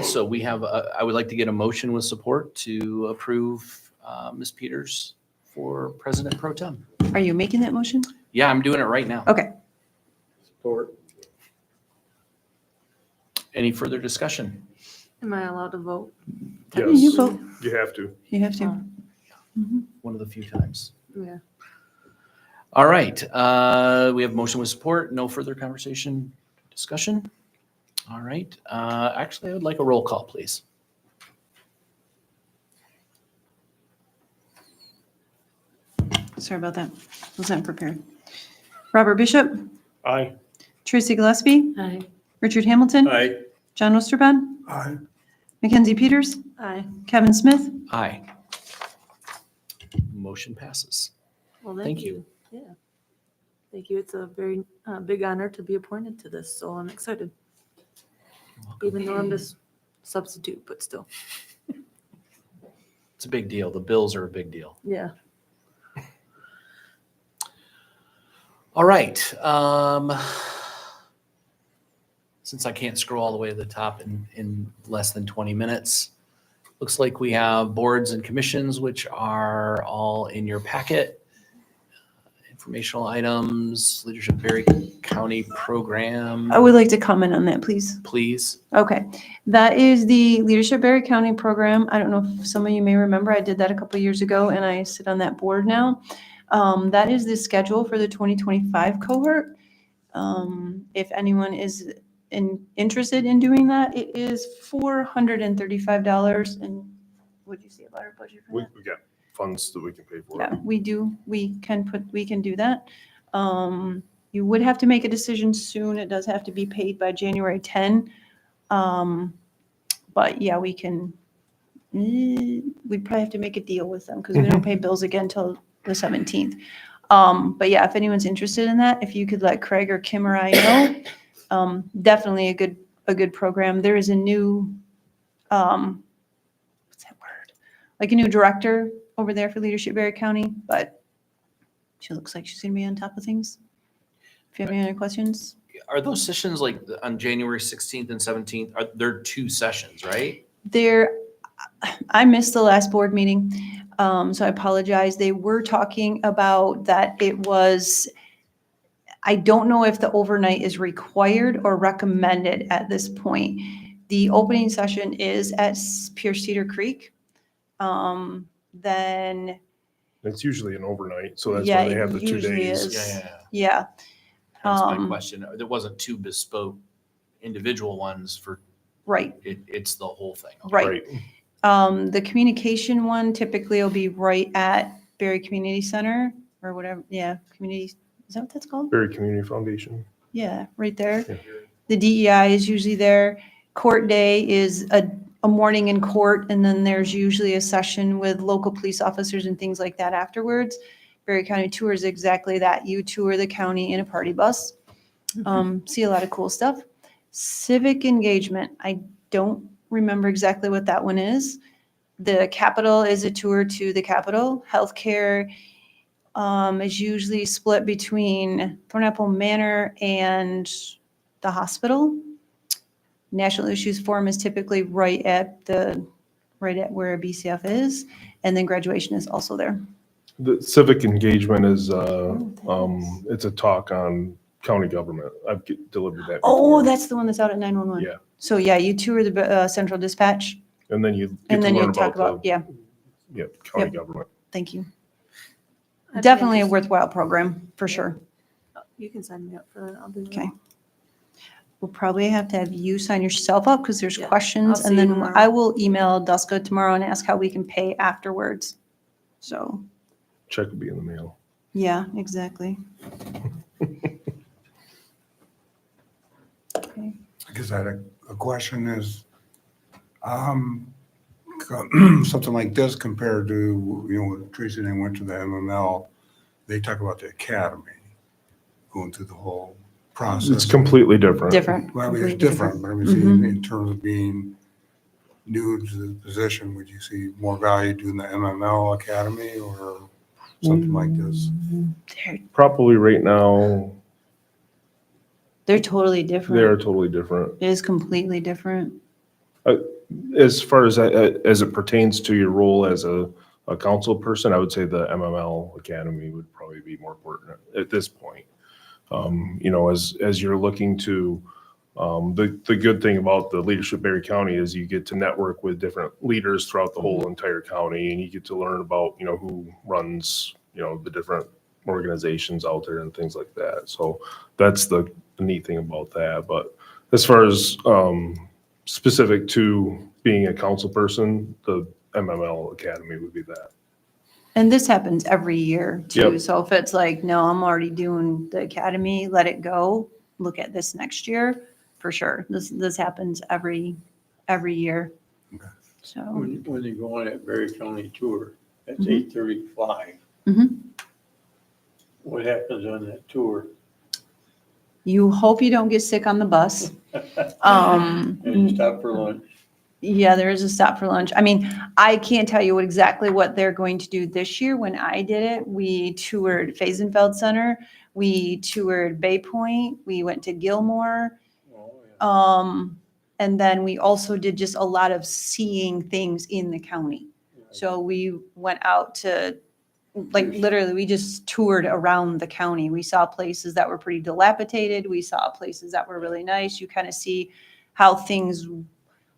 so we have, I would like to get a motion with support to approve Ms. Peters for President Pro Tem. Are you making that motion? Yeah, I'm doing it right now. Okay. Support. Any further discussion? Am I allowed to vote? You Yes, vote. you have to. You have to. One of the few times. Yeah. All right, we have motion with support. No further conversation, discussion. All right, actually, I would like a roll call, please. Sorry about that. Wasn't prepared. Robert Bishop, Aye. Tracy Gillespie, Aye. Richard Hamilton, Aye. John Osterbaum, Aye. Mackenzie Peters, Aye. Kevin Smith. Aye. Motion passes. Well, Thank thank you. you. Yeah. Thank you. It's a very big honor to be appointed to this, so I'm excited. Even though I'm just substitute, but still. It's a big deal. The bills are a big deal. Yeah. All right. Since I can't scroll all the way to the top in less than 20 minutes, looks like we have boards and commissions, which are all in your packet. Informational items, Leadership Berry County Program. I would like to comment on that, please. Please. Okay, that is the Leadership Berry County program. I don't know if some of you may remember, I did that a couple years ago and I sit on that board now. That is the schedule for the 2025 cohort. If anyone is interested in doing that, it is $435. And what did you say about our budget for We that? got funds that we can pay for. Yeah, we can do that. You would have to make a decision soon. It does have to be paid by January 10. But yeah, we'd probably have to make a deal with them because we don't pay bills again until the 17th. But yeah, if anyone's interested in that, if you could let Craig or Kim or I know, definitely a good program. There is a new, what's that word? Like a new director over there for Leadership Berry County, but she looks like she's gonna be on top of things. If you have any other questions. Are those sessions like on January 16th and 17th? Are there 2 sessions, right? I missed the last board meeting. So I apologize. They were talking about that it was, I don't know if the overnight is required or recommended at this point. The opening session is at Pierce Cedar Creek. Then, It's usually an overnight, so that's yeah, why they have the it 2 usually days. is. Yeah. That's my Um, question. There wasn't two bespoke individual ones for, Right, it's the whole thing. right. The communication one typically will be right at Berry Community Center or whatever. Yeah, community, is that what that's called? Berry Community Foundation. Yeah, right there. Yeah. The DEI is usually there. Court day is a morning in court, and then there's usually a session with local police officers and things like that afterwards. Berry County Tour is exactly that. You tour the county in a party bus. See a lot of cool stuff. Civic engagement, I don't remember exactly what that one is. The Capitol is a tour to the Capitol. Healthcare is usually split between Thornapple Manor and the hospital. National Issues Forum is typically right at where BCF is, and then graduation is also there. The civic engagement is, it's a talk on county government. I've delivered that Oh, before. that's the one that's out at 911. Yeah. So yeah, you tour the central dispatch, And then you get and to then you learn talk about about, yeah, the county Yep. government. thank you. I'd be Definitely a interested- worthwhile program, for sure. You can sign me up for that. I'll do that. Okay. We'll probably have to have you sign yourself up because there's Yeah, questions. I'll And see you then tomorrow. I will email Duska tomorrow and ask how we can pay afterwards. So, Check will be in the mail. yeah, exactly. Okay. I guess I had a question is, something like this compared to, when Tracy and I went to the MML, they talk about the academy, going through the whole process. It's completely different. Different. Well, I mean, it's completely different, but I mean, Mhm. in terms of being new to the position, would you see more value doing the MML Academy or something like this? Probably right now, They're totally they are different. totally different. It is completely different. As far as it pertains to your role as a council person, I would say the MML Academy would probably be more pertinent at this point. As you're looking to, the good thing about the Leadership Berry County is you get to network with different leaders throughout the whole entire county, and you get to learn about, who runs, the different organizations out there and things like that. So that's the neat thing about that. But as far as specific to being a council person, the MML Academy would be that. And this happens every year too. Yep. So if it's like, no, I'm already doing the academy, let it go. Look at this next year, for sure. This happens every year. Okay. So, When you go on that Berry County tour, that's Mhm. 8:35. Mhm. What happens on that tour? you hope you don't get sick on the bus. And you stop for lunch. Yeah, there is a stop for lunch. I mean, I can't tell you exactly what they're going to do this year. When I did it, we toured Faisenfeld Center, we toured Bay Point, we went to Gilmore. Oh, yeah. And then we also did just a lot of seeing things in the county. So we went out to, like, literally, we just toured around the county. We saw places that were pretty dilapidated. We saw places that were really nice. You kind of see how things,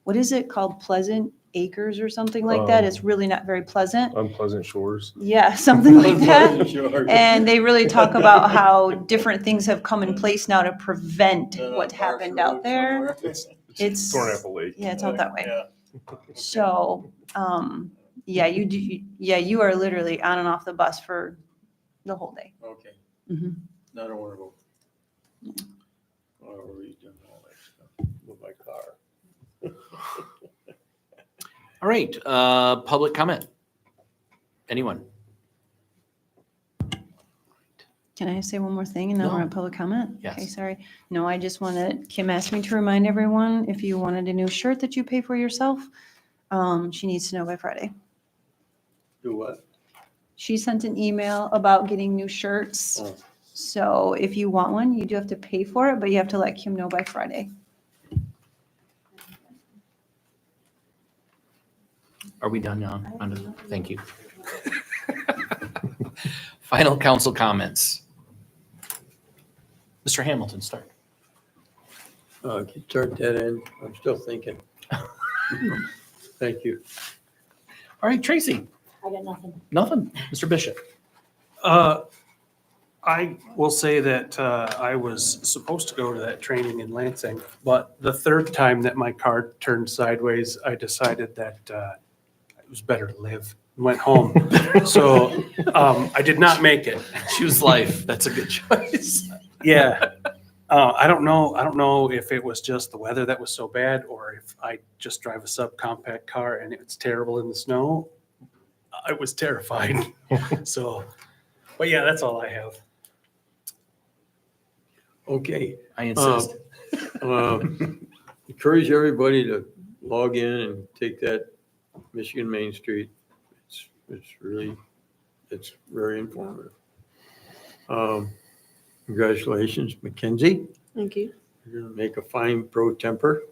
what is it called? Pleasant Acres or something like that. It's really not very pleasant. Unpleasant Shores. Yeah, something like that. Sure. And they really talk about how different things have come in place now to prevent what happened out there. It's, Thornapple Lake. yeah, it's out that way. Yeah. So, yeah, you are literally on and off the bus for the whole day. Okay, Mhm. not a word of. Or read and all that stuff with my car. All right, public comment. Anyone? Can I say one more thing and then we're No. at public comment? Yes. Okay, sorry. No, I just wanted, Kim asked me to remind everyone, if you wanted a new shirt that you pay for yourself, she needs to know by Friday. Do what? She sent an email about getting new shirts. Oh. So if you want one, you do have to pay for it, but you have to let Kim know by Friday. Are we done now? Thank you. Final council comments. Mr. Hamilton, start. Can you start that in? I'm still thinking. Thank you. All right, Tracy. I got nothing. Nothing. Mr. Bishop. I will say that I was supposed to go to that training in Lansing, but the third time that my car turned sideways, I decided that it was better to live. Went home. So I did not make it. Choose life. That's a good choice. Yeah. I don't know if it was just the weather that was so bad or if I just drive a subcompact car and it's terrible in the snow. I was terrified. So, but yeah, that's all I have. Okay. I insist. Encourage everybody to log in and take that Michigan Main Street. It's very informative. Congratulations, Mackenzie. Thank you. You're gonna make a fine pro temper.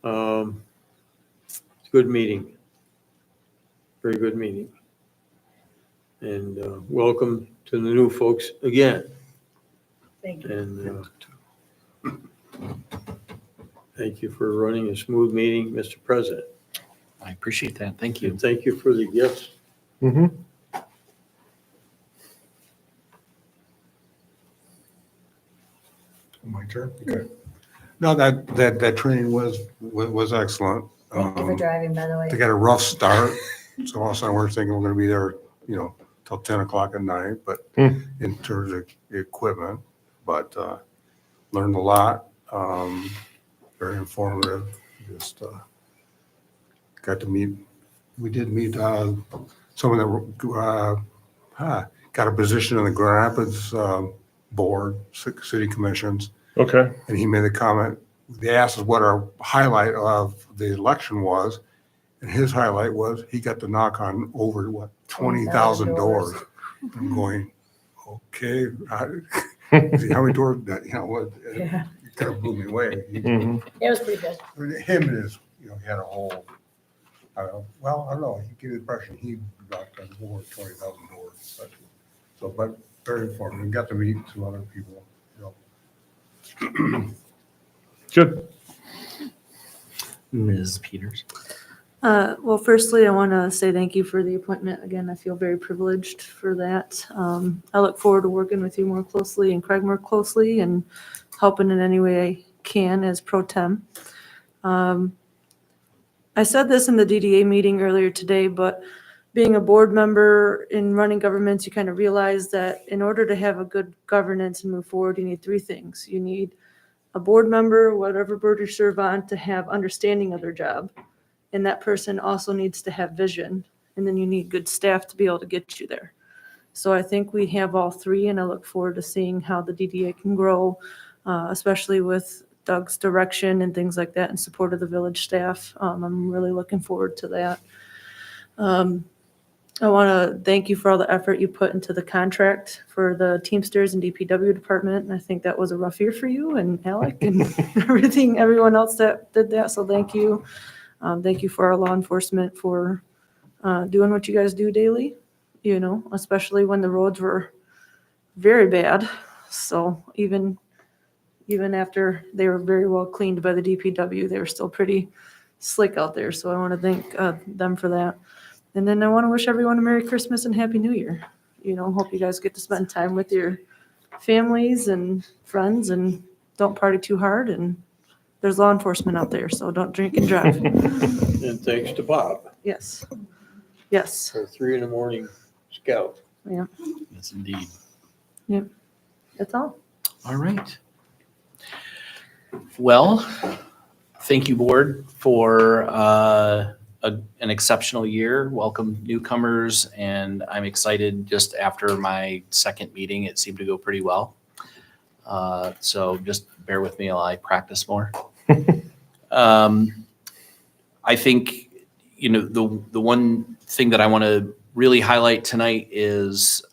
It's a good meeting. Very good meeting. And welcome to the new folks again. Thank you. And thank you for running a smooth meeting, Mr. President. I appreciate that. Thank you. And thank you for the gifts. Mm-hmm. My turn? Okay. No, that training was excellent. Thank you for driving, by the way. They got a rough start, so all of a sudden we're thinking we're gonna be there, till 10 o'clock at night, but in terms of equipment, but learned a lot, very informative, just got to meet, we did meet someone that got a position in the Grand Rapids board, city commissions, Okay. and he made a comment. They asked us what our highlight of the election was, and his highlight was he got to knock on over 20,000 doors. I'm going, okay, see how many doors that Yeah. it kind of blew me away. Mhm. It was pretty good. Him and his, he had a whole, I don't know, he gave the impression he knocked on over 20,000 doors. But very informative. Got to meet some other people. Good. Ms. Peters. Well, firstly, I want to say thank you for the appointment. Again, I feel very privileged for that. I look forward to working with you more closely and Craig more closely and helping in any way I can as pro tem. I said this in the DDA meeting earlier today, but being a board member in running governments, you kind of realize that in order to have a good governance and move forward, you need three things. You need a board member, whatever board you serve on, to have understanding of their job. And that person also needs to have vision. And then you need good staff to be able to get you there. So I think we have all three, and I look forward to seeing how the DDA can grow, especially with Doug's direction and things like that in support of the village staff. I'm really looking forward to that. I want to thank you for all the effort you put into the contract for the Teamsters and DPW department. And I think that was a rough year for you and Alec and everyone else that did that. So thank you. Thank you for our law enforcement for doing what you guys do daily, especially when the roads were very bad. So even after they were very well cleaned by the DPW, they were still pretty slick out there. So I want to thank them for that. And then I want to wish everyone a Merry Christmas and Happy New Year. Hope you guys get to spend time with your families and friends and don't party too hard. And there's law enforcement out there, so don't drink and drive. And thanks to Bob Yes. for 3 a.m. scout. Yeah, Yes, indeed. that's all. All right. Well, thank you, board, for an exceptional year. Welcome newcomers, and I'm excited. Just after my second meeting, it seemed to go pretty well. So just bear with me while I practice more. I think, the one thing that I want to really highlight tonight is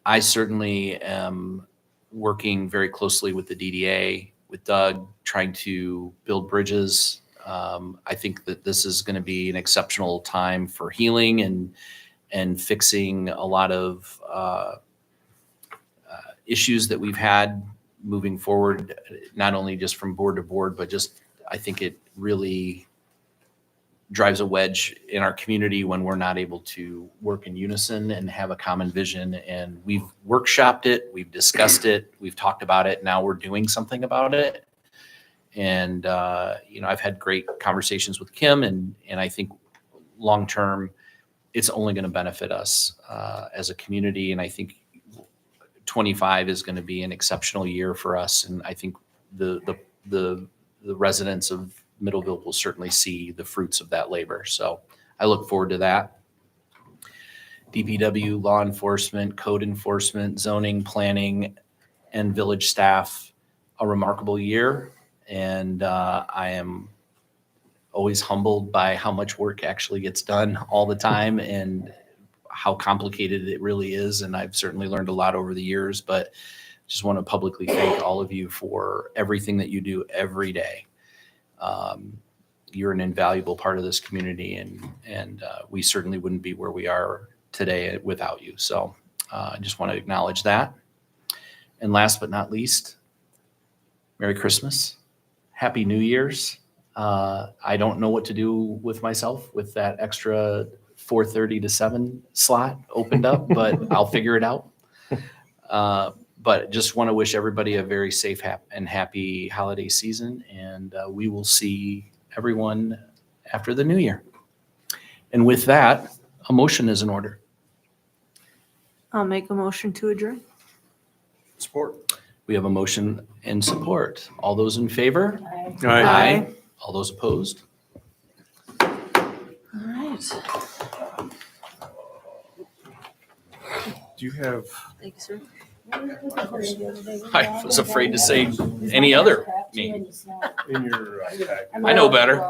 I certainly am working very closely with the DDA, with Doug, trying to build bridges I think that this is going to be an exceptional time for healing and fixing a lot of issues that we've had moving forward, not only just from board to board, but just, I think it really drives a wedge in our community when we're not able to work in unison and have a common vision. And we've workshopped it, we've discussed it, we've talked about it. Now we're doing something about it. And, I've had great conversations with Kim, and I think long-term, it's only going to benefit us as a community. And I think 25 is going to be an exceptional year for us. And I think the residents of Middleville will certainly see the fruits of that labor. So I look forward to that. DPW, law enforcement, code enforcement, zoning, planning, and village staff, a remarkable year. And I am always humbled by how much work actually gets done all the time and how complicated it really is. And I've certainly learned a lot over the years, but just want to publicly thank all of you for everything that you do every day. You're an invaluable part of this community, and we certainly wouldn't be where we are today without you. So I just want to acknowledge that. And last but not least, Merry Christmas. Happy New Year's. I don't know what to do with myself with that extra 4:30 to 7 slot opened up, but I'll figure it out. But just want to wish everybody a very safe and happy holiday season, and we will see everyone after the new year. And with that, a motion is in order. I'll make a motion to adjourn. Support. We have a motion and support. All those in favor? Aye. All those opposed? All right. Do you have? Thank you, sir. I was afraid to say any other name. In your packet. I know better.